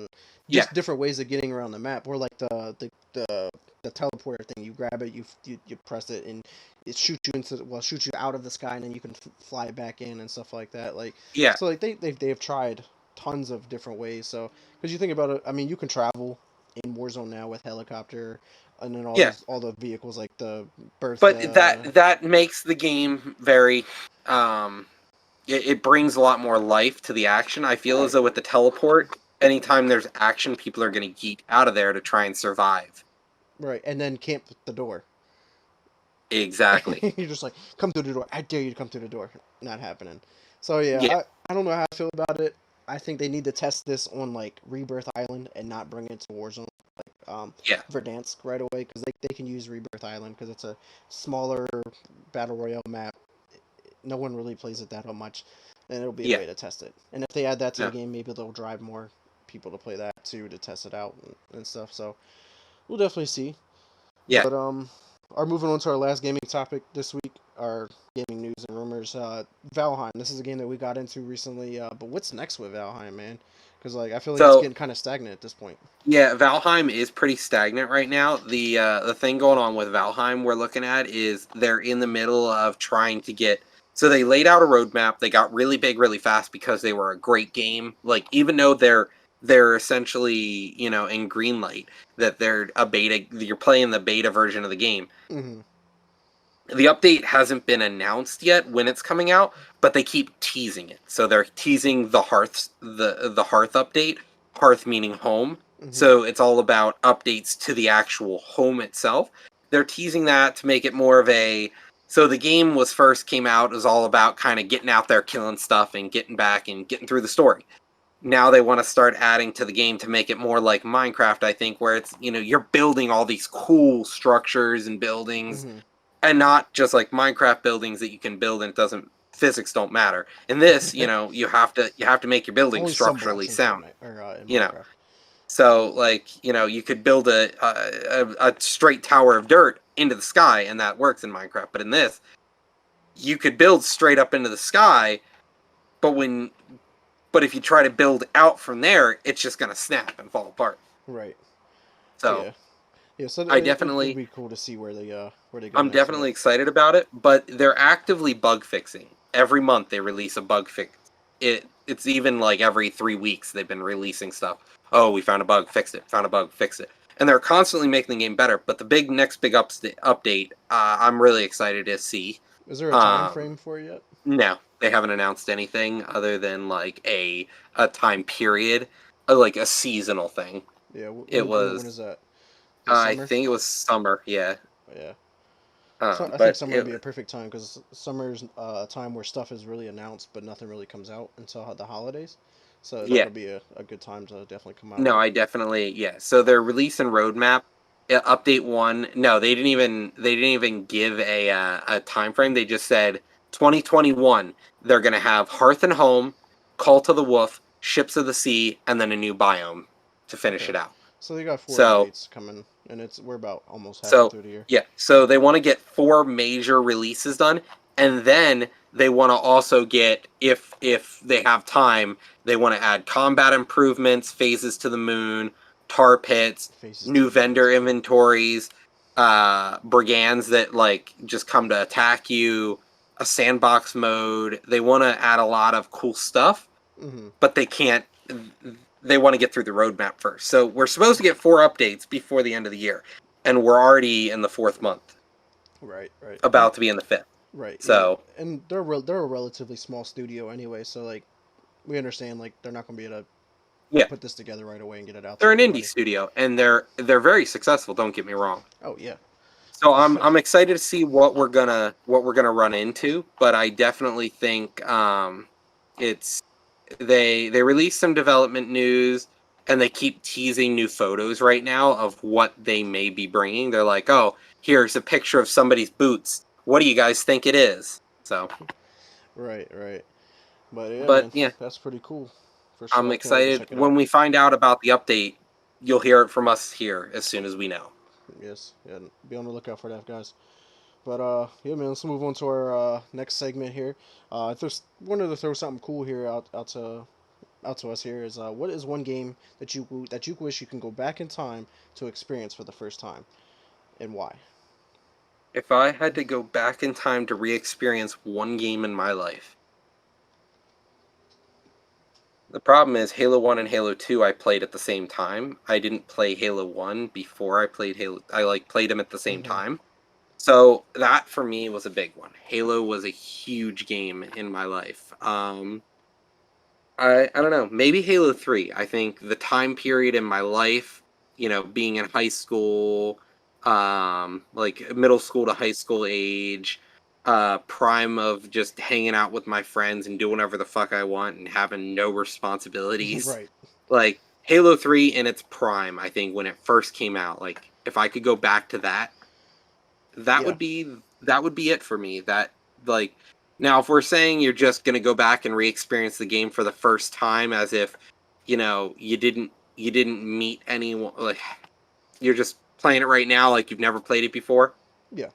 yeah, just different ways of getting around the map. Or like the teleporter thing. You grab it, you press it, and it shoots you shoots you out of the sky, and then you can fly back in and stuff like that. Like yeah, so, like they have tried tons of different ways. So because you think about it, I mean, you can travel in Warzone now with helicopter and then yeah. all the vehicles like the But Bertha. that makes the game very. Um, it brings a lot more life to the action. I feel as Right, though with the teleport, anytime there's action, people are going to yeet out of there to try and survive. right, and then camp at the door. Exactly. You're just like, come through the door. I dare you to come through the door. Not happening. So yeah, Yeah, I don't know how I feel about it. I think they need to test this on like Rebirth Island and not bring it to Warzone. yeah, Verdansk right away because they can use Rebirth Island because it's a smaller battle royale map. No one really plays it that much, and it'll be a yeah, way to test it. And if they add that to the yeah, game, maybe they'll drive more people to play that too to test it out and stuff. So we'll definitely see. yeah. But are moving on to our last gaming topic this week, our gaming news and rumors. Valheim. This is a game that we got into recently. But what's next with Valheim, man? Because like I feel like it's So getting kind of stagnant at this point. yeah, Valheim is pretty stagnant right now. The thing going on with Valheim we're looking at is they're in the middle of trying to get so they laid out a roadmap. They got really big really fast because they were a great game. Like even though they're essentially, in green light that they're a beta you're playing the beta version of the game. Mm-hmm. The update hasn't been announced yet when it's coming out, but they keep teasing it. So they're teasing the Hearth update, Hearth meaning home. Mm-hmm. So it's all about updates to the actual home itself. They're teasing that to make it more of a so the game was first came out, it was all about kind of getting out there, killing stuff and getting back and getting through the story. Now they want to start adding to the game to make it more like Minecraft, I think, where it's, you're building all these cool structures and buildings Mm-hmm. and not just like Minecraft buildings that you can build and it doesn't physics don't matter. In this, you have to make your building Only some blocks structurally in sound. Fortnite or in You know, Minecraft. so like you could build a straight tower of dirt into the sky and that works in Minecraft. But in this, you could build straight up into the sky, but when but if you try to build out from there, it's just gonna snap and fall apart. Right. So Yeah. Yeah, so I it'd definitely be cool to see where they go I'm next with it. definitely excited about it, but they're actively bug fixing. Every month they release a bug fix. It's even like every 3 weeks they've been releasing stuff. Oh, we found a bug, fixed it. Found a bug, fixed it. And they're constantly making the game better. But the next big update, I'm really excited to see. Is there a time Um, frame for it yet? no, they haven't announced anything other than like a time period, like a seasonal thing. Yeah, It when is was, that? Is it I summer? think it was summer. Yeah. Yeah. So I think But summer would it, be a perfect time because summer's a time where stuff is really announced, but nothing really comes out until the holidays. So yeah. that'll be a good time to definitely come out with No, it. I definitely yeah. So their release and roadmap, update one. No, they didn't even give a time frame. They just said 2021. They're gonna have Hearth and Home, Call to the Wolf, Ships of the Sea, and then a new biome to finish Okay. it out. So they got four So updates coming, and we're about almost halfway so through the year. yeah, so they want to get four major releases done, and then they want to also get if they have time, they want to add combat improvements, phases to the moon, tar pits, Faces to new the moon is vendor good. inventories, brigands that like just come to attack you, a sandbox mode. They want to add a lot of cool stuff, Mm-hmm. but they can't. They want to get through the roadmap first. So we're supposed to get four updates before the end of the year, and we're already in the fourth month, Right, right, and about to be in the fifth. right, yeah, So and they're a relatively small studio anyway, so like we understand like they're not gonna be able to yeah, put this together right away and get it out to they're an indie everybody. studio, and they're very successful. Don't get me wrong. Oh yeah. So I'm excited to see what we're gonna run into, but I definitely think it's they release some development news and they keep teasing new photos right now of what they may be bringing. They're like, "Oh, here's a picture of somebody's boots. What do you guys think it is?" So, Right, right. But yeah, but man, yeah, that's pretty cool. For sure. I'm I can't wait to excited check it out. when we find out about the update. You'll hear it from us here as soon as we know. Yes, yeah, be on the lookout for that, guys. But yeah, man, let's move on to our next segment here. I just wanted to throw something cool here out to us here. Is what is one game that you wish you can go back in time to experience for the first time, and why? If I had to go back in time to re-experience one game in my life, the problem is Halo 1 and Halo 2 I played at the same time. I didn't play Halo 1 before I played Halo. I like played them at the same Mm-hmm. time. So that for me was a big one. Halo was a huge game in my life. I don't know, maybe Halo 3. I think the time period in my life, being in high school, like middle school to high school age, prime of just hanging out with my friends and doing whatever the fuck I want and having no responsibilities. Right. Like Halo 3 in its prime, I think when it first came out, like if I could go back to that, that Yeah. would be that would be it for me. That like now if we're saying you're just going to go back and re-experience the game for the first time as if, you didn't meet anyone, like you're just playing it right now like you've never played it before. Yeah.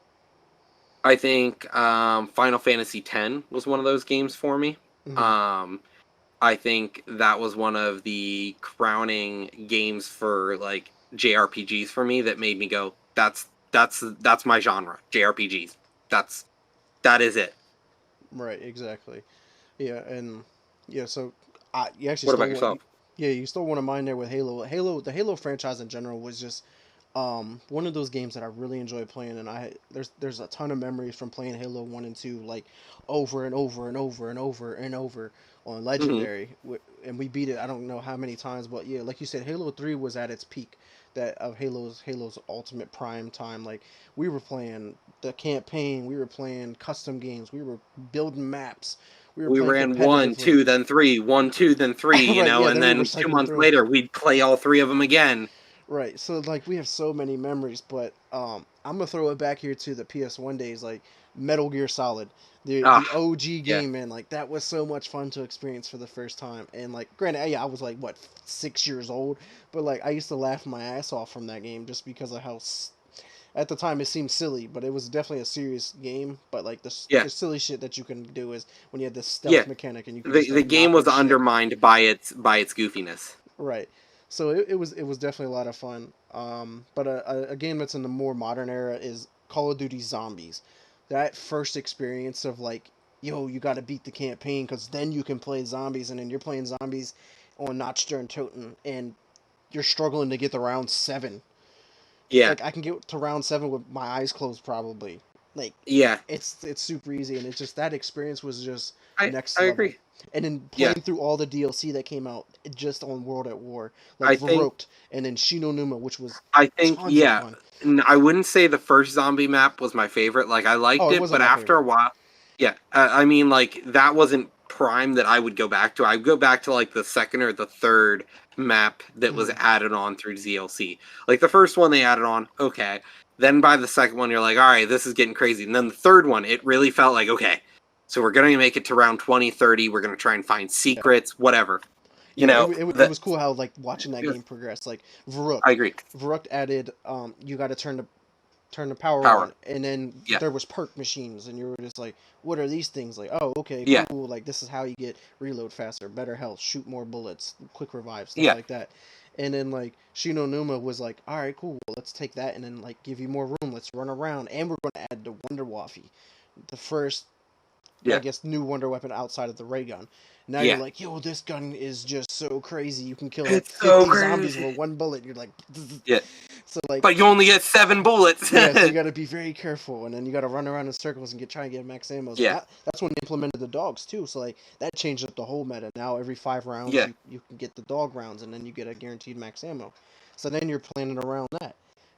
I think Final Fantasy X was one of those games for me. Mm-hmm. Um I think that was one of the crowning games for like JRPGs for me that made me go, that's my genre, JRPGs. That is it. Right. Exactly. Yeah, and yeah, so you actually What about stole one. yourself? Yeah, you stole one of mine there with Halo. The Halo franchise in general was just one of those games that I really enjoy playing, and there's a ton of memories from playing Halo 1 and 2, like over and over and over and over and over on Hmm. Legendary, and we beat it. I don't know how many times, but yeah, like you said, Halo 3 was at its peak. That of Halo's ultimate prime time. Like we were playing the campaign, we were playing custom games, we were building maps, we were We playing ran one, competitively. two, then three, one, two, then three, Right, yeah, and then we were then two cycling months through. later we'd play all three of them again. Right, so like we have so many memories, but I'm gonna throw it back here to the PS1 days, like Metal Gear Solid, the Ah, OG yeah, game, man. Like that was so much fun to experience for the first time. And like, granted, yeah, I was like what 6 years old, but like I used to laugh my ass off from that game just because of how at the time it seemed silly, but it was definitely a serious game. But like yeah, the silly shit that you can do is when you had this yeah. stealth mechanic and you could just The like game knock was at shit. undermined by its goofiness. Right. So it was definitely a lot of fun. But a game that's in the more modern era is Call of Duty Zombies. That first experience of like, yo, you got to beat the campaign because then you can play zombies, and then you're playing zombies on Notchster and Toten, and you're struggling to get to round 7. Yeah, Like I can get to round 7 with my eyes closed probably. Like yeah, it's super easy, and it's just that experience was just I next I level. agree. And then Yeah, playing through all the DLC that came out just on World at War, like I think Verrückt, and then Shino Numa, which was I think tons of yeah. fun. I wouldn't say the first zombie map was my favorite. Like I Oh, liked it it, wasn't but my after favorite. a while, yeah. I mean, like that wasn't prime that I would go back to. I'd go back to like the second or the third map that was Hmm. added on through ZLC. Like the first one they added on, okay. Then by the second one, you're like, all right, this is getting crazy. And then the third one, it really felt like, okay, so we're gonna make it to round 20, 30. We're gonna try and find Yeah, secrets, whatever. You yeah. It, know, wa- it, wa- it the was cool how like watching that game progress. Like I Verrückt, agree. Verrückt added you got to turn the power Power. on, and then Yeah. there was perk machines, and you were just like, what are these things? Like, oh, okay, Yeah. cool. Like this is how you get reload faster, better health, shoot more bullets, quick revive, stuff Yeah. like that. And then like Shino Numa was like, all right, cool. Well, let's take that and then like give you more room. Let's run around, and we're going to add the Wonder Waffy, the first, I Yeah. guess, new wonder weapon outside of the ray gun. Now you're Yeah. like, yo, this gun is just so crazy. You can kill like It's so 50 zombies crazy. with one bullet. You're like, Yeah. so like, But you only get 7 bullets. yeah, so you got to be very careful, and then you got to run around in circles and try and get max ammo. So Yeah. that's when they implemented the dogs too. So like that changed up the whole meta. Now every 5 rounds Yeah. you can get the dog rounds, and then you get a guaranteed max ammo. So then you're planning around that.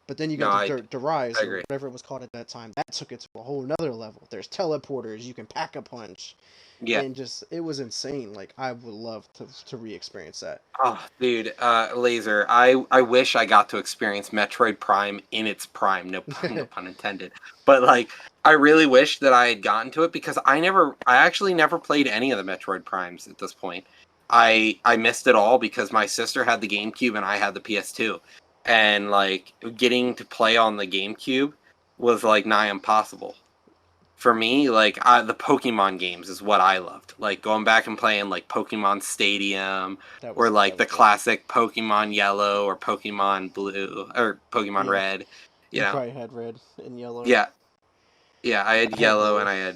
But then you No, got the I rise or agree. whatever it was called at that time. That took it to a whole nother level. There's teleporters. You can pack a punch, Yeah. and just it was insane. Like I would love to re-experience that. Oh, dude, Laser. I wish I got to experience Metroid Prime in its prime. No pun, no pun intended. But like, I really wish that I had gotten to it because I actually never played any of the Metroid Primes at this point. I missed it all because my sister had the GameCube and I had the PS2, and like getting to play on the GameCube was like nigh impossible. For me, like the Pokemon games is what I loved. Like going back and playing like Pokemon Stadium or That like was the good. classic Pokemon Yellow or Pokemon Blue or Pokemon Yeah, Red. You you know, probably had red and yellow. yeah, yeah. I had I had yellow and blue. I had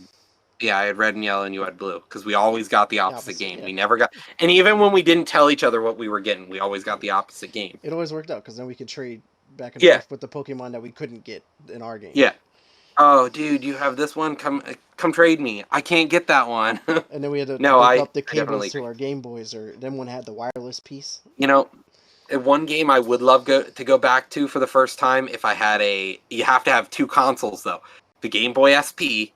yeah, I had red and yellow and you had blue because we always got the opposite Opposite, game. yeah. We never got, and even when we didn't tell each other what we were getting, we always got the opposite game. It always worked out because then we could trade back and Yeah, forth with the Pokemon that we couldn't get in our game. yeah. Oh, dude, you have this one. Come trade me. I can't get that one. And then we had to No, hook up the I definitely cables to agree. our Game Boys, or then one had the wireless piece. You know, one game I would love to go back to for the first time if I had a. You have to have two consoles though. The Game Boy SP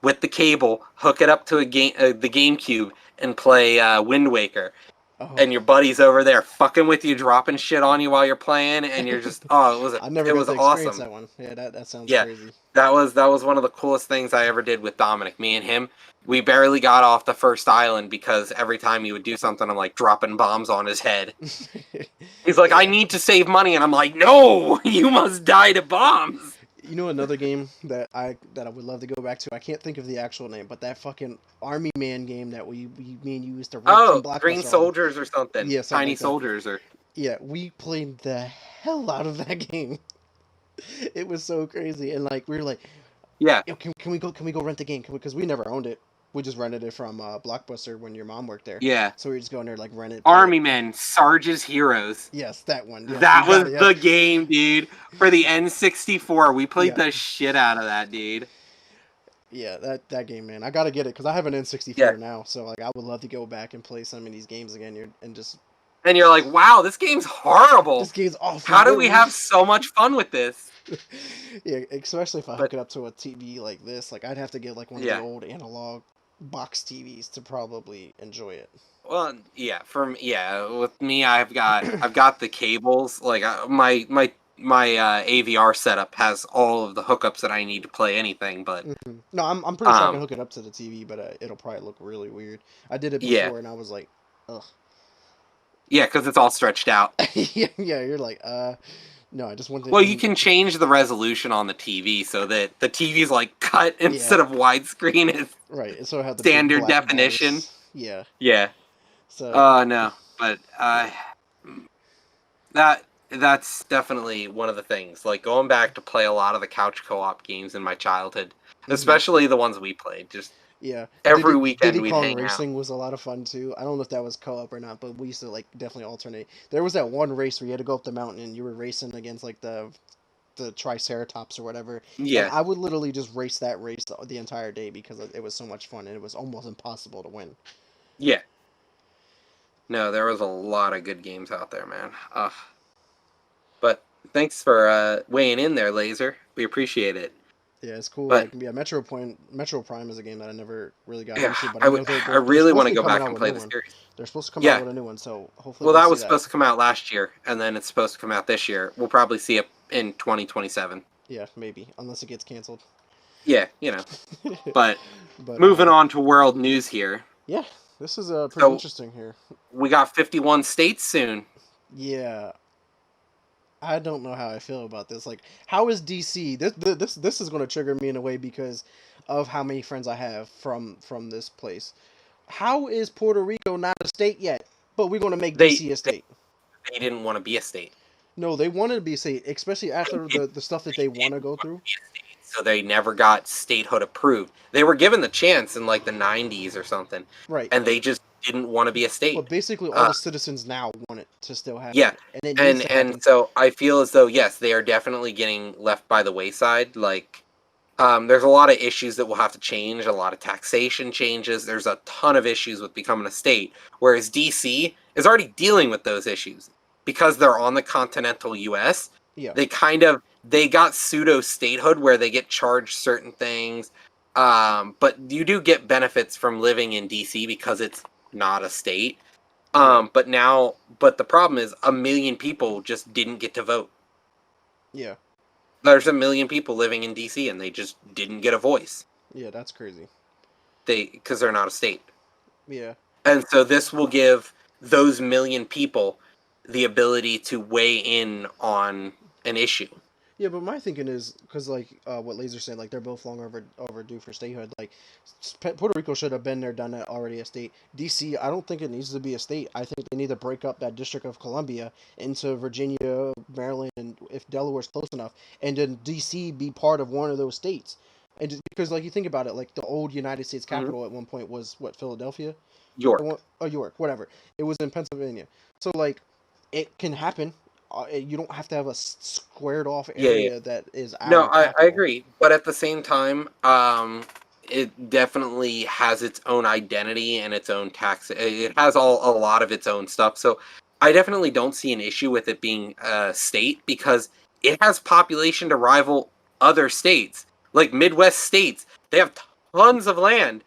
with the cable, hook it up to the GameCube, and play Wind Waker. Oh, And your buddy's over there fucking with you, dropping shit on you while you're playing, and you're just I never it got was to experience awesome. that one. Yeah, that sounds Yeah, crazy. that was one of the coolest things I ever did with Dominic. Me and him, we barely got off the first island because every time he would do something, I'm like dropping bombs on his head. He's like, I Yeah. need to save money, and I'm like, no, you must die to bombs. You know another game that I would love to go back to. I can't think of the actual name, but that fucking Army Man game that we me and you used to rent from Oh, Green Blockbuster all the. Soldiers or something, Yeah, something Tiny like that. Soldiers or Yeah, we played the hell out of that game. It was so crazy, and like we were like, yeah, yo, can we go rent the game? Because we never owned it. We just rented it from Blockbuster when your mom worked there. yeah. So we just go in there like rent it, play it. Army Men, Sarge's Heroes. Yes, that one. Yes, you That got was it. the Yes. game, dude. For the N64, we played Yeah, the shit out of that, dude. yeah. That game, man. I gotta get it because I have an Yeah. N64 now. So like, I would love to go back and play some of these games again. And just And you're like, wow, this game's horrible. this game's awful. How do What we we? have so much fun with this? Yeah, especially if I But hook it up to a TV like this. Like I'd have to get like one of the yeah. old analog box TVs to probably enjoy it. Well, yeah, with me I've got the cables. Like my AVR setup has all of the hookups that I need to play anything, but No, I'm pretty sure I can um hook it up to the TV, but it'll probably look really weird. I did it yeah. before, and I was like, ugh. Yeah, cuz it's all stretched out. Yeah, yeah. You're like, no, I just wanted Well, you to. can change the resolution on the TV so that the TV's like cut Yeah, instead of widescreen. It's right. So I had the big standard black definition. bars. Yeah. Yeah. So Oh no, but That's definitely one of the things. Like going back to play a lot of the couch co-op games in my childhood, Hmm. especially the ones we played. Just Yeah, every Diddy weekend we'd Kong hang out. Racing was a lot of fun too. I don't know if that was co-op or not, but we used to like definitely alternate. There was that one race where you had to go up the mountain and you were racing against like the Triceratops or whatever, and Yeah, I would literally just race that race the entire day because it was so much fun and it was almost impossible to win. yeah. No, there was a lot of good games out there, man. But thanks for weighing in there, Laser. We appreciate it. Yeah, it's cool. But Like, yeah, Metro Prime is a game that I never really got yeah, into, but I know I they're really supposed want to to be go coming back out and with a play new the one. series. They're supposed to come out Yeah. with a new one, so hopefully Well, we'll that see was that. supposed to come out last year, and then it's supposed to come out this year. We'll probably see it in 2027. Yeah, maybe unless it gets canceled. Yeah, But But moving on to world news here. yeah, this is pretty So interesting here. we got 51 states soon. Yeah, I don't know how I feel about this. Like, how is DC? This is going to trigger me in a way because of how many friends I have from this place. How is Puerto Rico not a state yet? But we're going to make They, DC a they state. they didn't want to be a state. No, they wanted to be a state, especially They after didn't, the stuff that they they want to didn't go want through. to be a state, so they never got statehood approved. They were given the chance in like the 90s or something, Right. and they just didn't want to be a But state. basically, all Uh, the citizens now want it to still yeah, happen, and it needs and to and happen. so I feel as though yes, they are definitely getting left by the wayside. Like there's a lot of issues that will have to change, a lot of taxation changes. There's a ton of issues with becoming a state, whereas DC is already dealing with those issues because they're on the continental US. Yeah. They got pseudo statehood where they get charged certain things, but you do get benefits from living in DC because it's not a state. Yeah. But the problem is a million people just didn't get to vote. Yeah. There's a million people living in DC and they just didn't get a voice. Yeah. That's crazy. Because they're not a state. Yeah. And so this will give those million people the ability to weigh in on an issue. Yeah, but my thinking is because like what Laser said, like they're both long overdue for statehood. Like Puerto Rico should have been there, done that already a state. DC, I don't think it needs to be a state. I think they need to break up that District of Columbia into Virginia, Maryland, and if Delaware's close enough, and then DC be part of one of those states. And just, because like you think about it, like the old United States Mhm. capital at one point was what, Philadelphia, York. or York, whatever. It was in Pennsylvania. So like it can happen. You don't have to have a squared off Yeah, yeah. area that is No, our I capital. agree. But at the same time, it definitely has its own identity and its own tax. It has a lot of its own stuff. So I definitely don't see an issue with it being a state because it has population to rival other states. Like Midwest states, they have tons of land,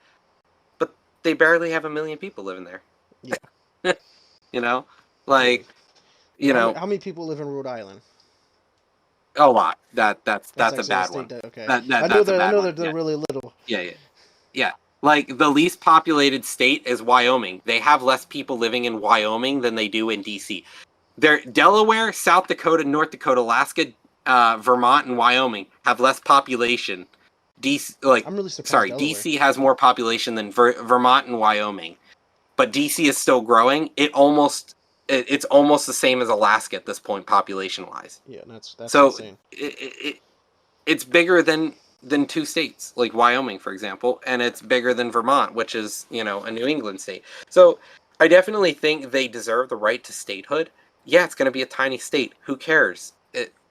but they barely have a million people living there. Yeah, you know, yeah, like yeah. you know, How many people live in Rhode Island? a lot. That's That's that's a actually a bad state one. that okay. That's a I bad know one. that they're Yeah, really little. yeah, yeah. Yeah. Like the least populated state is Wyoming. They have less people living in Wyoming than they do in DC. They're Delaware, South Dakota, North Dakota, Alaska, Vermont, and Wyoming have less population. DC, I'm really surprised Delaware. DC has more population than Vermont and Wyoming, but DC is still growing. It's almost the same as Alaska at this point, population wise. Yeah, that's So insane. it's bigger than two states like Wyoming, for example, and it's bigger than Vermont, which is a New England state. So I definitely think they deserve the right to statehood. Yeah, it's going to be a tiny state. Who cares?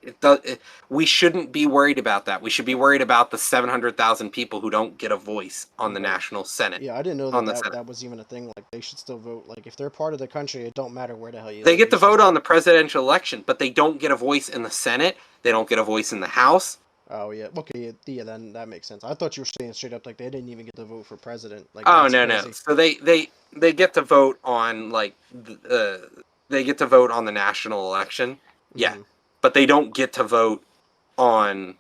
It does. We shouldn't be worried about that. We should be worried about the 700,000 people who don't get a voice on the Right. national Senate. Yeah, I didn't know On that, the Senate, that was even a thing. Like they should still vote. Like if they're part of the country, it don't matter where the hell you they live. get You to should vote on still. the presidential election, but they don't get a voice in the Senate. They don't get a voice in the House. Oh yeah. Okay. Yeah, yeah. Then that makes sense. I thought you were saying straight up like they didn't even get to vote for president. Like Oh that's no, no. crazy. So they get to vote on they get to vote on the national election. Yeah. Hmm. But they don't get to vote on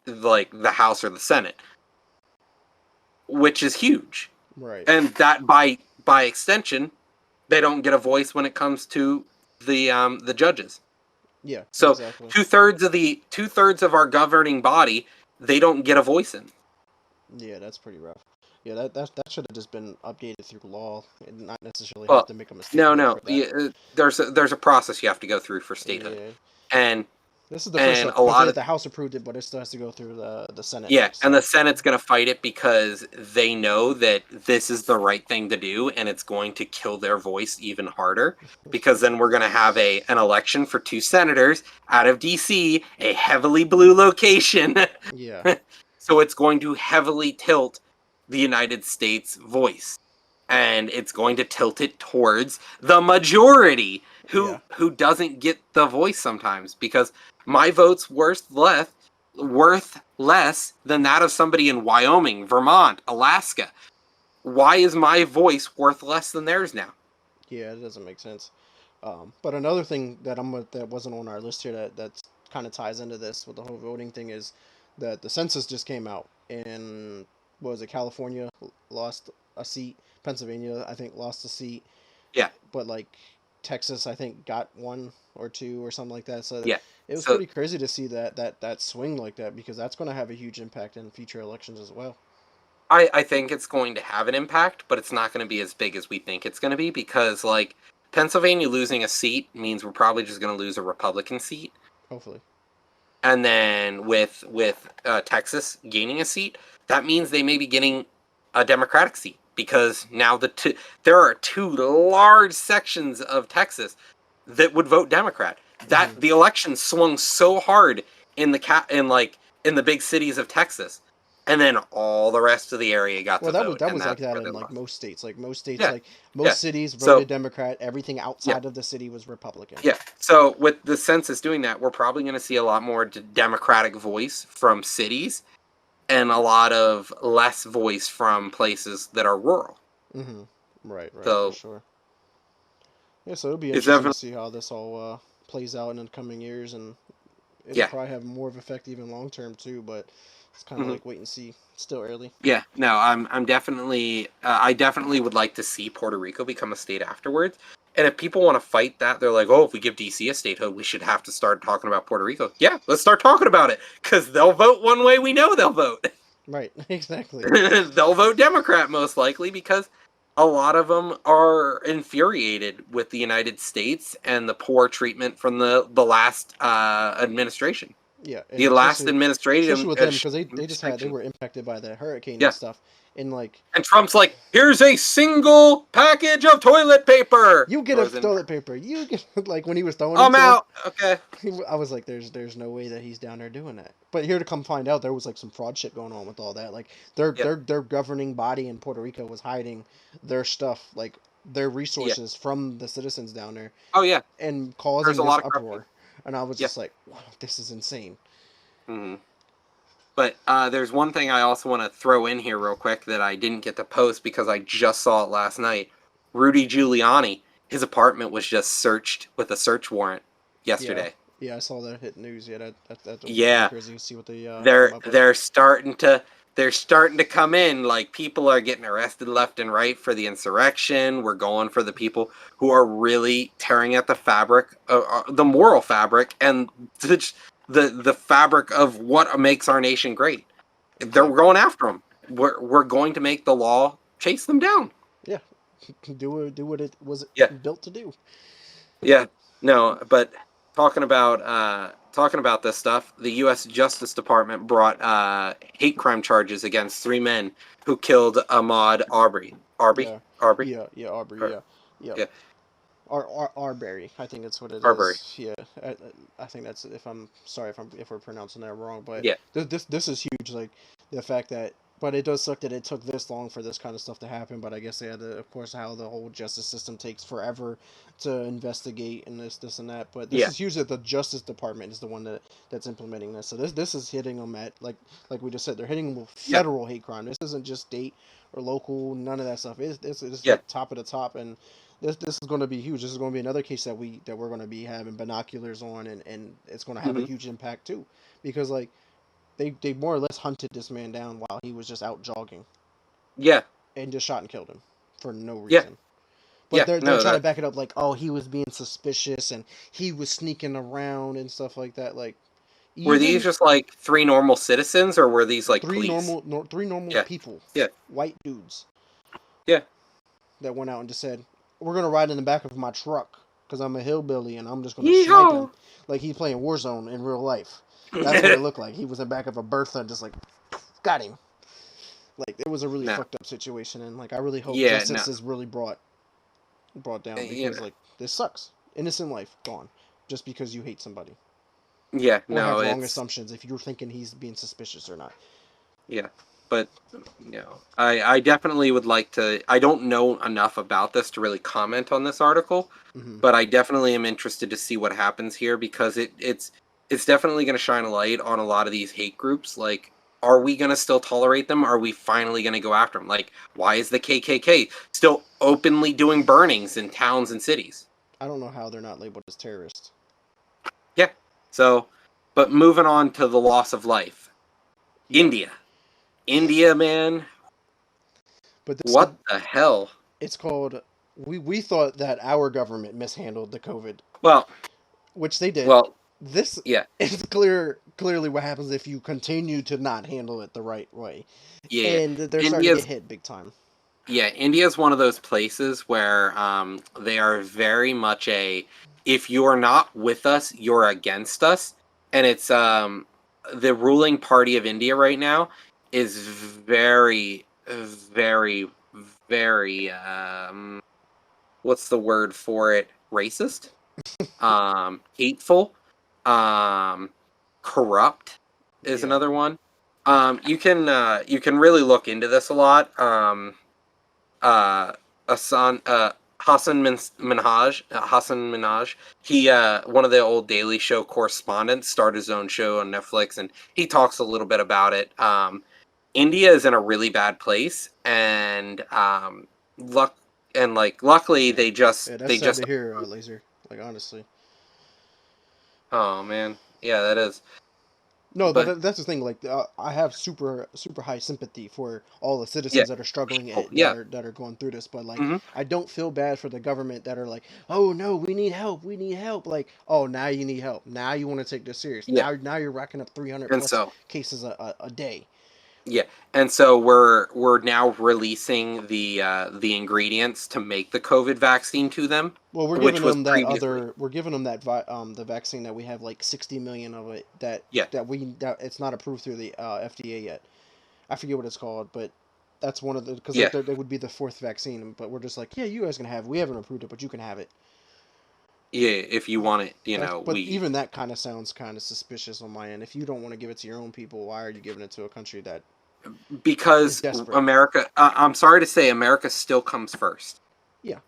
like the House or the Senate, which is huge. Right. And that by extension, they don't get a voice when it comes to the judges. Yeah. So Exactly. two thirds of our governing body, they don't get a voice in. Yeah, that's pretty rough. Yeah, that should have just been updated through law and not necessarily have Well, to make them a state no, vote no. for that. There's a process you have to go through for statehood, Yeah, and this is the first and step a because lot of the House approved it, but it still has to go through the Senate yeah, next. and the So Senate's going to fight it because they know that this is the right thing to do, and it's going to kill their voice even harder. Because then we're going to have an election for two senators out of D.C., a heavily blue location. yeah, So it's going to heavily tilt the United States voice, and it's going to tilt it towards the majority yeah, who doesn't get the voice sometimes, because my vote's worth less than that of somebody in Wyoming, Vermont, Alaska. Why is my voice worth less than theirs now? yeah. It doesn't make sense. But another thing that wasn't on our list here that kind of ties into this with the whole voting thing is that the census just came out and what was it, California lost a seat, Pennsylvania I think lost a seat, Yeah, but like Texas I think got one or two or something like that. So yeah. it was So pretty crazy to see that swing like that because that's going to have a huge impact in future elections as well. I think it's going to have an impact, but it's not going to be as big as we think it's going to be, because like Pennsylvania losing a seat means we're probably just going to lose a Republican seat. Hopefully, And then with Texas gaining a seat, that means they may be getting a Democratic seat, because now there are two large sections of Texas that would vote Democrat. That hmm the election swung so hard in the big cities of Texas, and then all the rest of the area got well to that was vote, that and was like that's that where in they like lost. most states. Like most states, Yeah, like yeah. most cities So voted Democrat. Everything yeah, outside of the city was Republican. yeah. So with the census doing that, we're probably going to see a lot more Democratic voice from cities and a lot of less voice from places that are rural. hmm Right, right, for So sure. Yeah, so it'll be it's interesting to definitely see how this all plays out in the coming years, and it'll yeah. probably have more of effect even long term too. But it's kind of Mhm. like wait and see. It's still early. Yeah, no, I'm definitely I definitely would like to see Puerto Rico become a state afterwards. And if people want to fight that, they're like, "Oh, if we give DC a statehood, we should have to start talking about Puerto Rico." Yeah, let's start talking about it, because they'll vote one way. We know they'll vote. Right, exactly. They'll vote Democrat most likely, because a lot of them are infuriated with the United States and the poor treatment from the last administration. Yeah, The and last especially administration with them because they administration. were impacted by the hurricane and Yeah. stuff, and like And Trump's like, here's a single package of toilet paper. you get a Throws in. toilet paper, you get like when he was throwing them I'm to him. out. Okay. I was like, there's no way that he's down there doing that. But here to come find out, there was like some fraud shit going on with all that. Like Yeah. their governing body in Puerto Rico was hiding their stuff, like their Yeah. resources from the citizens down there, Oh yeah. and There's causing a this lot of corruption. uproar. And I was Yeah. just like, wow, this is insane. hmm But there's one thing I also want to throw in here real quick that I didn't get to post because I just saw it last night. Rudy Giuliani, his apartment was just searched with a search warrant Yeah, yesterday. yeah, I saw that hit news. Yeah, that was pretty Yeah, crazy to see what they came they're up with. they're starting to they're starting to come in. Like, people are getting arrested left and right for the insurrection. We're going for the people who are really tearing at the fabric, the moral fabric, and the fabric of what makes our nation great. They're Exactly. going after them. We're going to make the law chase them down. Yeah, do what it was Yeah, built to do. yeah. No, but talking about this stuff, the U.S. Justice Department brought hate crime charges against three men who killed Ahmaud Arbery. Arbery, Yeah, Arbery, yeah, Aubrey. or, Yeah, yeah. yeah, Arbery, I think that's what it Arbery. is. Yeah, I think that's if I'm sorry if we're pronouncing that wrong, but Yeah, this is huge. Like the fact that, but it does suck that it took this long for this kind of stuff to happen. But I guess they had to, of course, how the whole justice system takes forever to investigate and this and that. But this yeah, is huge that the Justice Department is the one that's implementing this. So this is hitting them at like we just said, they're hitting them with yeah, federal hate crime. This isn't just state or local, none of that stuff. It's yeah. hit top of the top, and this is going to be huge. This is going to be another case that we're going to be having binoculars on, and it's going to have a hmm huge impact too, because like they more or less hunted this man down while he was just out jogging Yeah, and just shot and killed him for no yeah, reason. But yeah. they're No, trying to that back it up like, oh, he was being suspicious and he was sneaking around and stuff like that. Like Were these Even just like three normal citizens, or were these like three police? normal, three normal Yeah, people, yeah, white dudes, yeah. that went out and just said, "We're gonna ride in the back of my truck because I'm a hillbilly and I'm just gonna snipe Yeehaw! him," like he's playing Warzone in real life. That's what it looked like. He was in the back of a Bertha, just like got him. Like it was a really No, fucked up situation, and like I really hope yeah, no, justice is really brought down you because know, like this sucks. Innocent life gone just because you hate somebody yeah, or no, have wrong it's assumptions if you're thinking he's being suspicious or not. yeah, but I definitely would like to. I don't know enough about this to really comment on this article, Hmm. but I definitely am interested to see what happens here because it's definitely going to shine a light on a lot of these hate groups. Like, are we going to still tolerate them? Are we finally going to go after them? Like, why is the KKK still openly doing burnings in towns and cities? I don't know how they're not labeled as terrorists. Yeah. So, but moving on to the loss of life, Yeah, India. India, man, but they what said the hell? it's called. We thought that our government mishandled the COVID, Well, which they did. well, This yeah, is clearly what happens if you continue to not handle it the right way, yeah. and they're starting to get India's hit big time. India's one of those places where they are very much a if you're not with us, you're against us, and it's the ruling party of India right now is very, very, very what's the word for it? Racist, hateful, um, corrupt is Yeah, another one. You can really look into this a lot. Uh, Hassan Minhaj. He one of the old Daily Show correspondents started his own show on Netflix, and he talks a little bit about it. India is in a really bad place, and luck and like luckily yeah, that's they sad just to hear, Laser. Like honestly, oh man, yeah, that is. no, but But that's the thing. Like I have super high sympathy for all the yeah, citizens that are struggling oh and yeah, that are going through this. But like, hmm I don't feel bad for the government that are like, oh no, we need help, we need help. Like, oh now you need help. Now you want to take this serious. yeah, Now you're racking up 300 and plus so cases a day. yeah, and so we're now releasing the ingredients to make the COVID vaccine to them, Well, we're giving which was them that previously. other. We're giving them the vaccine that we have like 60 million of it Yeah, that it's not approved through the FDA yet. I forget what it's called, but that's one of the because yeah, they would be the fourth vaccine. But we're just like, yeah, you guys can have. It. We haven't approved it, but you can have it. yeah. If you want it, That's but we even that kind of sounds kind of suspicious on my end. If you don't want to give it to your own people, why are you giving it to a country that is because desperate? America. I'm sorry to say, America still comes first. Yeah,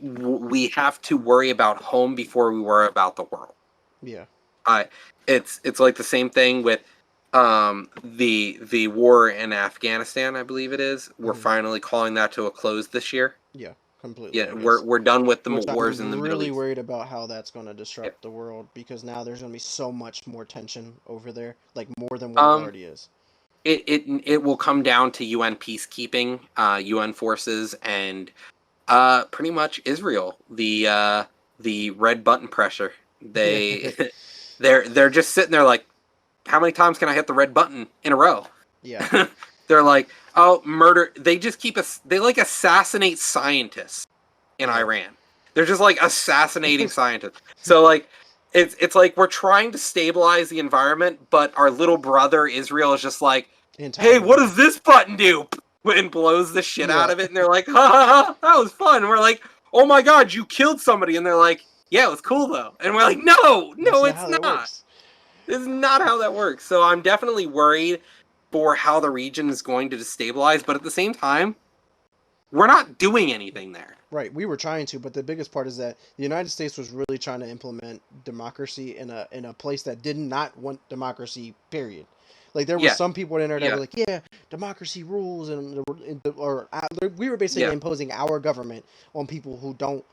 We have to worry about home before we worry about the world. yeah, I it's like the same thing with the war in Afghanistan, I believe it is. We're hmm, finally calling that to a close this year. yeah, completely. Yeah, I guess. we're done with the Which wars in I'm the Middle really East. worried about how that's going to Yeah. disrupt the world because now there's going to be so much more tension over there, like more than what it Um already is. it will come down to UN peacekeeping, UN forces and pretty much Israel. The red button pressure. Yeah, They they're just sitting there like how many times can I hit the red button in a row? yeah, They're like, oh, murder. They just keep us. They like assassinate scientists in yeah. Iran. They're just like assassinating scientists. So like, it's like we're trying to stabilize the environment, but our little brother Israel is just like, hey, what Antagonizing. does this button do? And blows the shit out Yeah, of it. And they're like, ha ha ha, that was fun. And we're like, oh my god, you killed somebody. And they're like, yeah, it was cool though. And we're like, no, that's no, not it's how that not. works. This is not how that works. So I'm definitely worried for how the region is going to destabilize, but at the same time, we're not doing anything there. Right, we were trying to, but the biggest part is that the United States was really trying to implement democracy in a place that did not want democracy. Period. Like there was Yeah, some people in there that were yeah, like, "Yeah, democracy rules," we were basically yeah, imposing our government on people who don't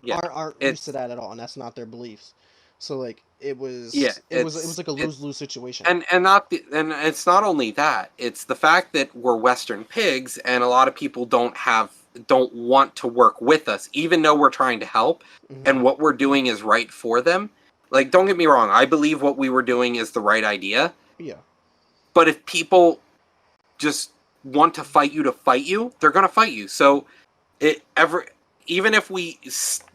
yeah. aren't used to It's that at all, and that's not their beliefs. So like yeah, it was like a lose lose situation. and it's not only that. It's the fact that we're Western pigs, and a lot of people don't want to work with us, even though we're trying to help, Hmm. and what we're doing is right for them. Like, don't get me wrong, I believe what we were doing is the right idea. Yeah. But if people just want to fight you, they're going to fight you. So it ever even if we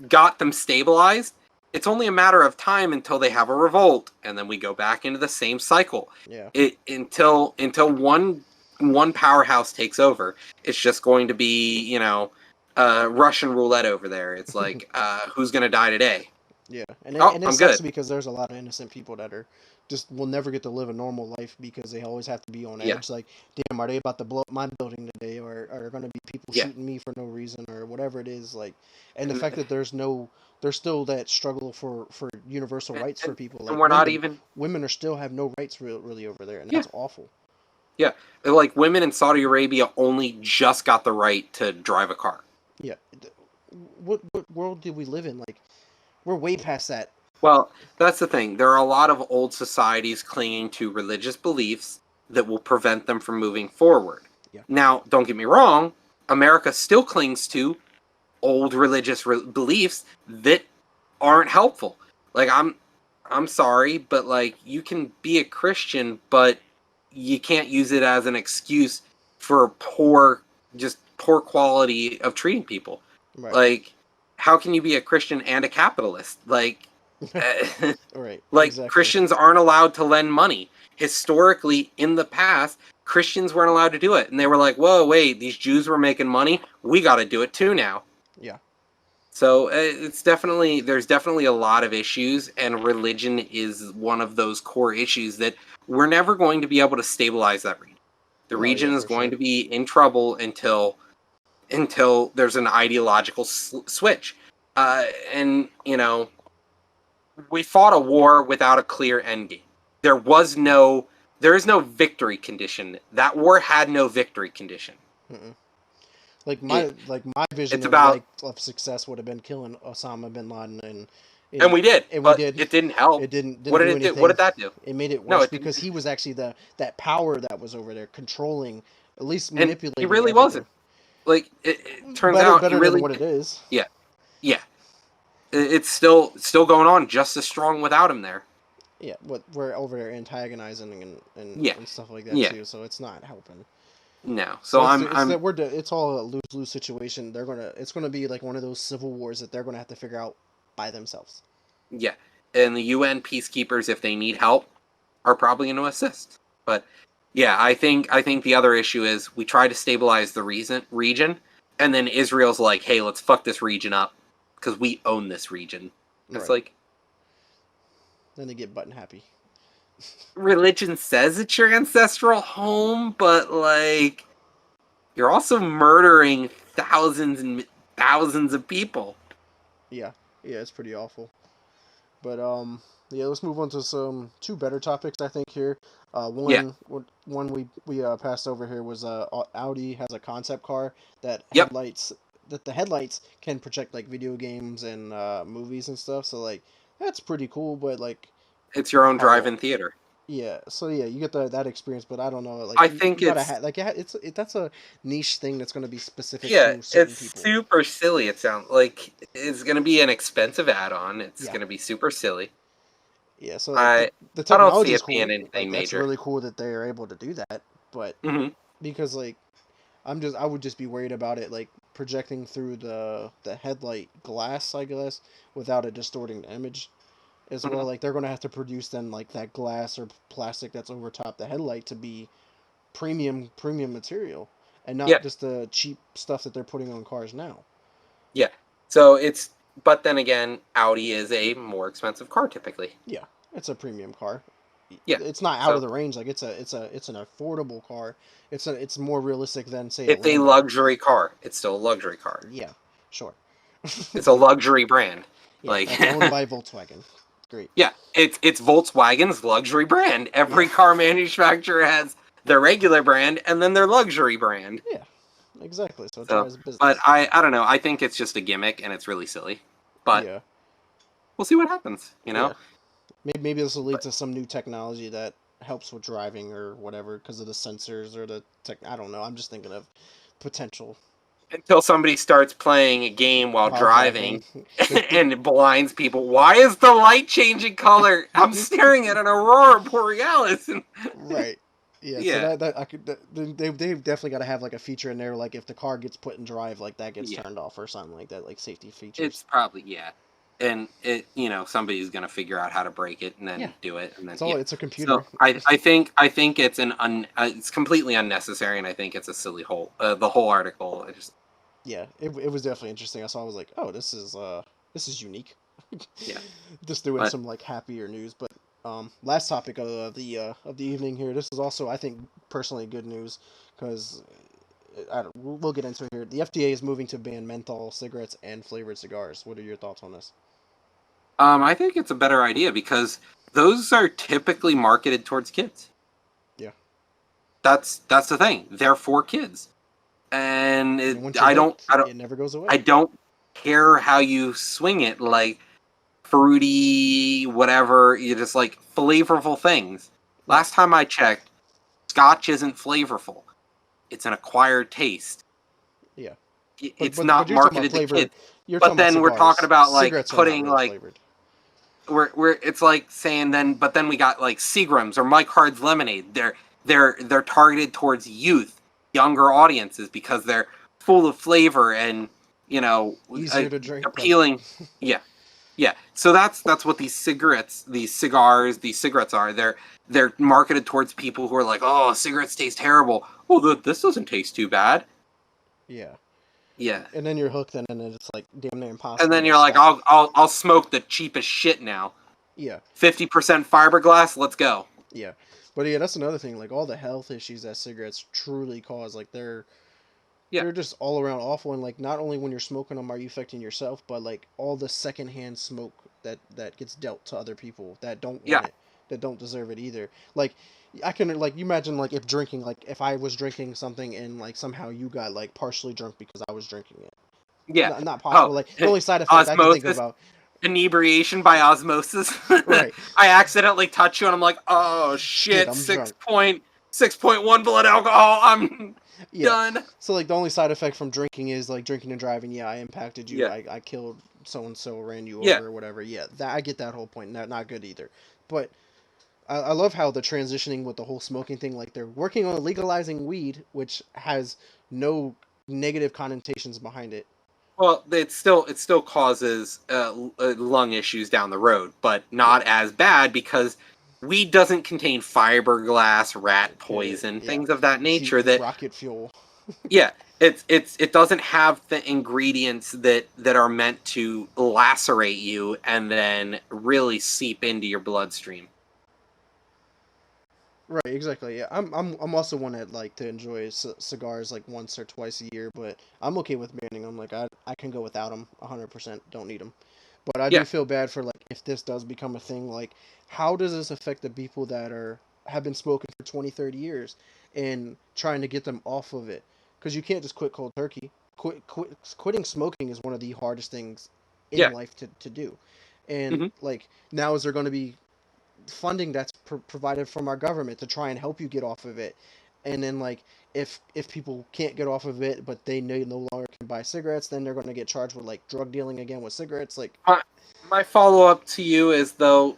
got them stabilized, it's only a matter of time until they have a revolt, and then we go back into the same cycle. Yeah. It until one powerhouse takes over. It's just going to be, Russian roulette over there. It's like, who's going to die today? Yeah, Oh, and it I'm sucks good. because there's a lot of innocent people that are just will never get to live a normal life because they always have to be on Yeah, edge. Like, damn, are they about to blow up my building today, or are going to be people yeah. shooting me for no reason, or whatever it is? Like, and the And fact that there's still that struggle for universal rights for and, people. and Like we're not even. women are still have no rights really over there, and Yeah, that's awful. yeah. Like, women in Saudi Arabia only just got the right to drive a car. Yeah, what world do we live in? Like, we're way past that. Well, that's the thing. There are a lot of old societies clinging to religious beliefs that will prevent them from moving forward. Yeah, Now, don't get me wrong, America still clings to old religious beliefs that aren't helpful. Like, I'm sorry, but like, you can be a Christian, but you can't use it as an excuse for poor quality of treating people. right, Like, how can you be a Christian and a capitalist? Like, right, like, exactly. Christians aren't allowed to lend money. Historically, in the past, Christians weren't allowed to do it, and they were like, "Whoa, wait, these Jews were making money. We got to do it too now." Yeah, So it's definitely there's definitely a lot of issues, and religion is one of those core issues that we're never going to be able to stabilize that region. The no, yeah, region is for going sure. to be in trouble until there's an ideological switch. And we fought a war without a clear end game. There was no there is no victory condition. That war had no victory condition. Mm-mm. Like It my vision it's of about of success would have been killing Osama bin Laden, and we did, and we but did. it didn't help. It didn't What did do it do? What anything. did that do? It made it No, worse it didn't. because he was actually that power that was over there controlling, at least And he manipulating really everything. wasn't. Like, it turns Better out he better than really what it is. yeah. Yeah. It's still going on just as strong without him there. Yeah, what we're over there antagonizing Yeah. and stuff like that Yeah. too. So it's not helping. No. So So it's I'm that it's all a lose situation. It's gonna be like one of those civil wars that they're gonna have to figure out by themselves. yeah. And the UN peacekeepers, if they need help, are probably going to assist. But yeah, I think the other issue is we try to stabilize the region, and then Israel's like, "Hey, let's fuck this region up because we own this region." It's Right. like, Then they get button happy. religion says it's your ancestral home, but like, you're also murdering thousands and thousands of people. Yeah, yeah, it's pretty awful. But yeah, let's move on to some two better topics I think here. Yeah. One we passed over here was Audi has a concept car that Yep. headlights that the headlights can project like video games and movies and stuff. So like that's pretty cool. But like It's your own how drive-in theater. yeah, so yeah, you get that experience. But I don't know, like I think you gotta it's have like that's a niche thing that's gonna be specific yeah, to certain it's people. super silly. It sounds like it's gonna be an expensive add-on. It's Yeah. gonna be super silly. Yeah, so like I the I don't technology see is it being cool. Like anything that's major. really cool that they are able to do that. But Hmm. because like I would just be worried about it like projecting through the headlight glass, I guess, without it distorting the image as well. Hmm. Like they're gonna have to produce then like that glass or plastic that's over top the headlight to be premium material and Yeah, not just the cheap stuff that they're putting on cars now. yeah. So but then again, Audi is a more expensive car typically. Yeah, it's a premium car. Yeah. It's not out of So the range. Like it's an affordable car. It's more realistic than say a it's a Lambo. luxury car. It's still a luxury car. Yeah, sure. It's a luxury brand. Yeah, Like, that's owned by Volkswagen. Great. yeah, it's Volkswagen's luxury brand. Yeah, Every car manufacturer has their regular brand and then their luxury brand. yeah, exactly. So it So, drives but business. I don't know. I think it's just a gimmick and it's really silly. But Yeah, we'll see what happens. You yeah. know. Maybe this will lead But to some new technology that helps with driving or whatever because of the sensors or the tech. I don't know. I'm just thinking of potential. until somebody starts playing a game while while driving. driving The and it blinds people. Why is the light changing color? I'm staring at an aurora borealis. And right. Yeah, so yeah, that I could they've definitely got to have like a feature in there, like if the car gets put in drive, like that gets yeah, turned off or something like that, like safety features. it's probably yeah. And it, somebody's gonna figure out how to break it and Yeah, then do it, and then it's all yeah. it's a computer. So I think it's completely unnecessary, and I think it's a silly whole the whole article. I just Yeah, it was definitely interesting. I saw, I was like, oh, this is unique. yeah, Just doing but some like happier news, but last topic of the evening here. This is also, I think, personally good news because we'll get into it here. The FDA is moving to ban menthol cigarettes and flavored cigars. What are your thoughts on this? I think it's a better idea because those are typically marketed towards kids. Yeah, That's the thing. They're for kids, and and once you're hooked, it never goes I away. don't care how you swing it, like fruity, whatever. You just like flavorful things. Right. Last time I checked, Scotch isn't flavorful. It's an acquired taste. Yeah, It's but not you're talking about marketed to flavor. kids. You're But talking about then we're talking cigars. about like Cigarettes are not putting really like flavored. we're it's like saying then but then we got like Seagrams or Mike Hard's Lemonade. They're targeted towards youth, younger audiences because they're full of flavor and you know Easier to drink, like appealing. Yeah, yeah. So that's what these cigarettes, these cigars, these cigarettes are. They're marketed towards people who are like, oh, cigarettes taste terrible. Oh, this doesn't taste too bad. yeah. Yeah. And then you're hooked, and then it's like damn near And impossible then to you're like, stop. I'll smoke the cheapest shit now. Yeah, 50% fiberglass, let's go. yeah. But yeah, that's another thing. Like all the health issues that cigarettes truly cause, like Yeah. they're just all around awful. And like not only when you're smoking them are you affecting yourself, but like all the secondhand smoke that gets dealt to other people that don't Yeah. want it, that don't deserve it either. Like I can, like, you imagine like if drinking, like if I was drinking something and like somehow you got like partially drunk because I was drinking it. Yeah. Not Oh, possible. Like the only side effect I can think osmosis, about. inebriation by osmosis. Right. I accidentally touch you and I'm like, oh Shit, shit, I'm drunk. 6.1 blood alcohol. I'm Yeah. done. So like the only side effect from drinking is like drinking and driving. Yeah, I impacted you. Yeah. I killed so and so, ran you Yeah. over or whatever. Yeah, that I get that whole point. Not good either. But I love how the transitioning with the whole smoking thing. Like they're working on legalizing weed, which has no negative connotations behind it. Well, it still causes lung issues down the road, but Yeah. not as bad because weed doesn't contain fiberglass, rat poison, Yeah. things of that See, nature that rocket fuel. yeah, it doesn't have the ingredients that are meant to lacerate you and then really seep into your bloodstream. Right, exactly. Yeah, I'm also one that like to enjoy cigars like once or twice a year, but I'm okay with banning them. Like I can go without them 100%. Don't need them. But I do Yeah. feel bad for like if this does become a thing, like how does this affect the people that are have been smoking for 20, 30 years and trying to get them off of it? Because you can't just quit cold turkey. Quitting smoking is one of the hardest things in Yeah. life to do. And Hmm. like now is there going to be funding that's provided from our government to try and help you get off of it? And then like if people can't get off of it but they no longer can buy cigarettes, then they're going to get charged with like drug dealing again with cigarettes. Like My follow up to you is though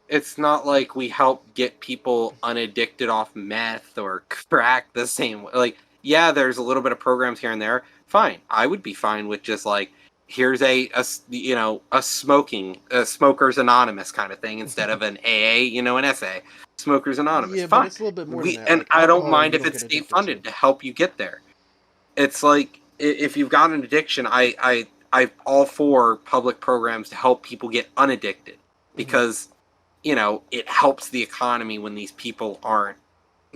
it's not like we help get people unaddicted off meth or crack the same way. Like, yeah, there's a little bit of programs here and there. Fine, I would be fine with just like here's a smoking a smokers anonymous kind of thing instead of an AA, an SA. Smokers Anonymous, yeah, but fine. it's a little bit more than We that. and Like I don't alcohol mind you if don't it's get state addicted to. funded to help you get there. It's like if you've got an addiction, I all for public programs to help people get unaddicted Hmm. because it helps the economy when these people aren't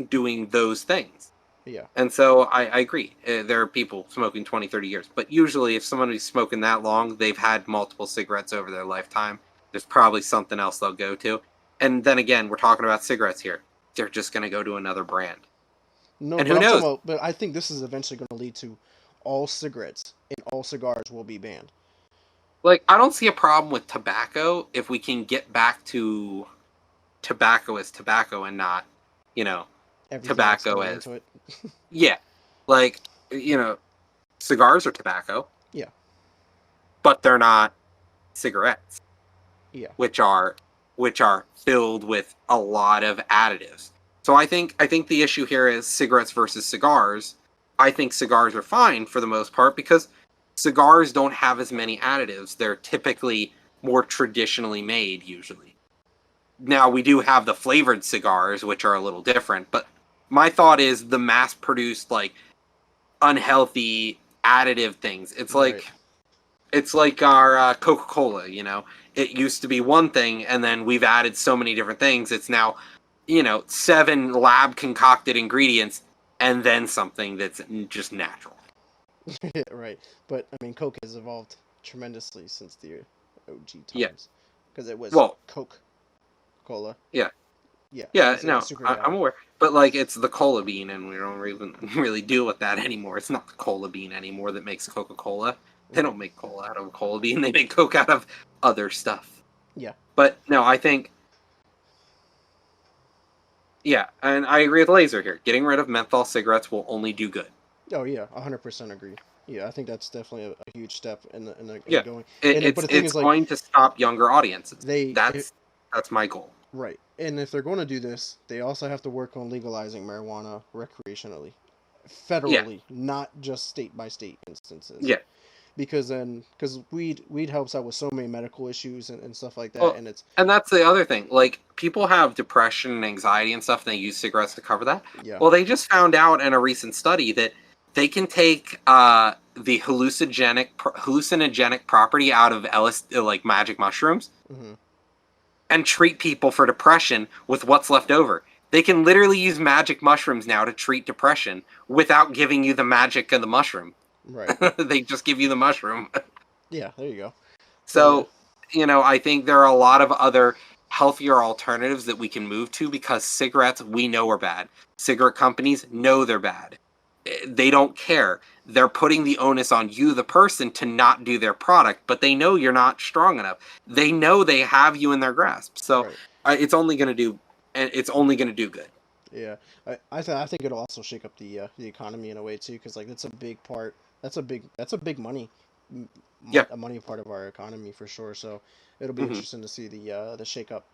doing those things. Yeah. And so I agree. There are people smoking 20, 30 years, but usually if somebody's smoking that long, they've had multiple cigarettes over their lifetime. There's probably something else they'll go to. And then again, we're talking about cigarettes here. They're just going to go to another brand. No, And but who I'm talking knows? about. But I think this is eventually going to lead to all cigarettes and all cigars will be banned. Like, I don't see a problem with tobacco if we can get back to tobacco as tobacco and not, you know, Everything that's tobacco going as into it. yeah, like you know. cigars are tobacco, Yeah. but they're not cigarettes, Yeah. which are filled with a lot of additives. So I think the issue here is cigarettes versus cigars. I think cigars are fine for the most part because cigars don't have as many additives. They're typically more traditionally made usually. Now we do have the flavored cigars which are a little different, but my thought is the mass produced like unhealthy additive things. Right. It's like our Coca-Cola, It used to be one thing, and then we've added so many different things. It's now, 7 lab concocted ingredients, and then something that's just natural. Right. But I mean, Coke has evolved tremendously since the OG Yeah. times, because it was Well, Coke Cola. yeah. Yeah, Yeah, as no, Sucre got I'm it. aware. But, like, it's the cola bean, and we don't even really deal with that anymore. It's not the cola bean anymore that makes Coca-Cola. They Right. don't make cola out of a cola bean. They make Coke out of other stuff. Yeah. But, no, I think yeah, and I agree with Laser here. Getting rid of menthol cigarettes will only do good. Oh yeah, 100% agree. Yeah, I think that's definitely a huge step in Yeah, going. But it's the thing it's is, like, going to stop younger audiences. they That's my goal. right, and if they're going to do this, they also have to work on legalizing marijuana recreationally, Yeah, federally, not just state by state instances. yeah. Because weed helps out with so many medical issues and stuff like that, Well, and it's and that's the other thing. Like people have depression and anxiety and stuff, and they use cigarettes to cover that. yeah. Well, they just found out in a recent study that they can take the hallucinogenic property out of LSD, like magic mushrooms, Hmm. and treat people for depression with what's left over. They can literally use magic mushrooms now to treat depression without giving you the magic of the mushroom. Right. They just give you the mushroom. Yeah, there you go. But yeah, So, I think there are a lot of other healthier alternatives that we can move to because cigarettes we know are bad. Cigarette companies know they're bad. They don't care. They're putting the onus on you, the person, to not do their product, but they know you're not strong enough. They know they have you in their grasp. So right. it's only going to do, and it's only going to do good. Yeah, I think it'll also shake up the economy in a way too, because like that's a big part. That's a big money, Yeah. a money part of our economy for sure. So it'll be Hmm. interesting to see the shake up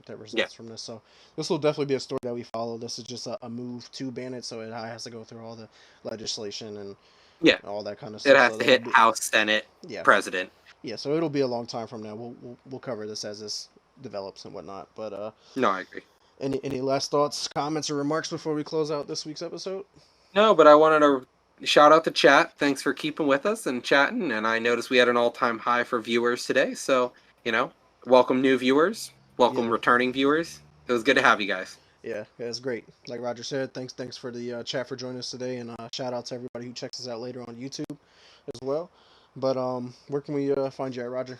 that Yeah. results from this. So this will definitely be a story that we follow. This is just a move to ban it, so it has to go through all the legislation and Yeah. all that kind of It stuff. has So to that'll hit be House, Senate, yeah, President. yeah. So it'll be a long time from now. We'll cover this as this develops and whatnot. But No, I agree. any last thoughts, comments, or remarks before we close out this week's episode? No, but I wanted to shout out the chat. Thanks for keeping with us and chatting. And I noticed we had an all-time high for viewers today. So, welcome new viewers. Welcome Yeah, returning viewers. It was good to have you guys. yeah, it's great. Like Roger said, thanks for the chat for joining us today, and shout out to everybody who checks us out later on YouTube as well. But where can we find you at, Roger?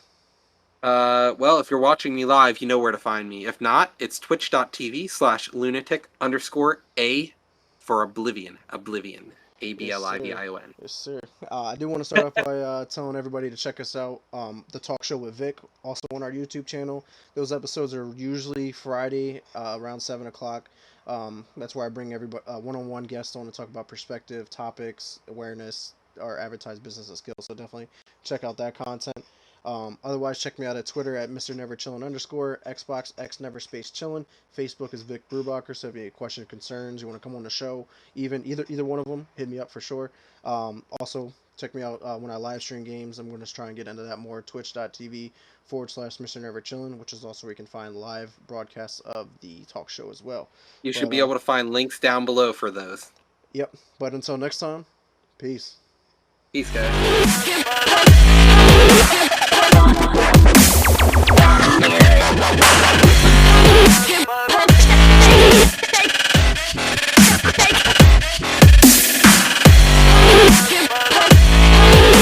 Well, if you're watching me live, you know where to find me. If not, it's twitch.tv/lunatic_a for Oblivion. Oblivion. Yes, sir. Ablivion. Yes, sir. I do want to start off by telling everybody to check us out. The talk show with Vic, also on our YouTube channel. Those episodes are usually Friday around 7 o'clock. That's where I bring everybody one-on-one guests on to talk about perspective, topics, awareness, or advertised business and skills. So definitely check out that content. Otherwise, check me out at Twitter at Mr. Never Chillin _, Xbox X Never Space Chillin. Facebook is Vic Brubacher. So if you have any questions, concerns, you want to come on the show, either one of them, hit me up for sure. Also, check me out when I live stream games. I'm going to try and get into that more. Twitch.tv/Mr. Never Chillin, which is also where you can find live broadcasts of the talk show as well. You should But be able to find links down below for those. yep. But until next time, peace. Peace, guys.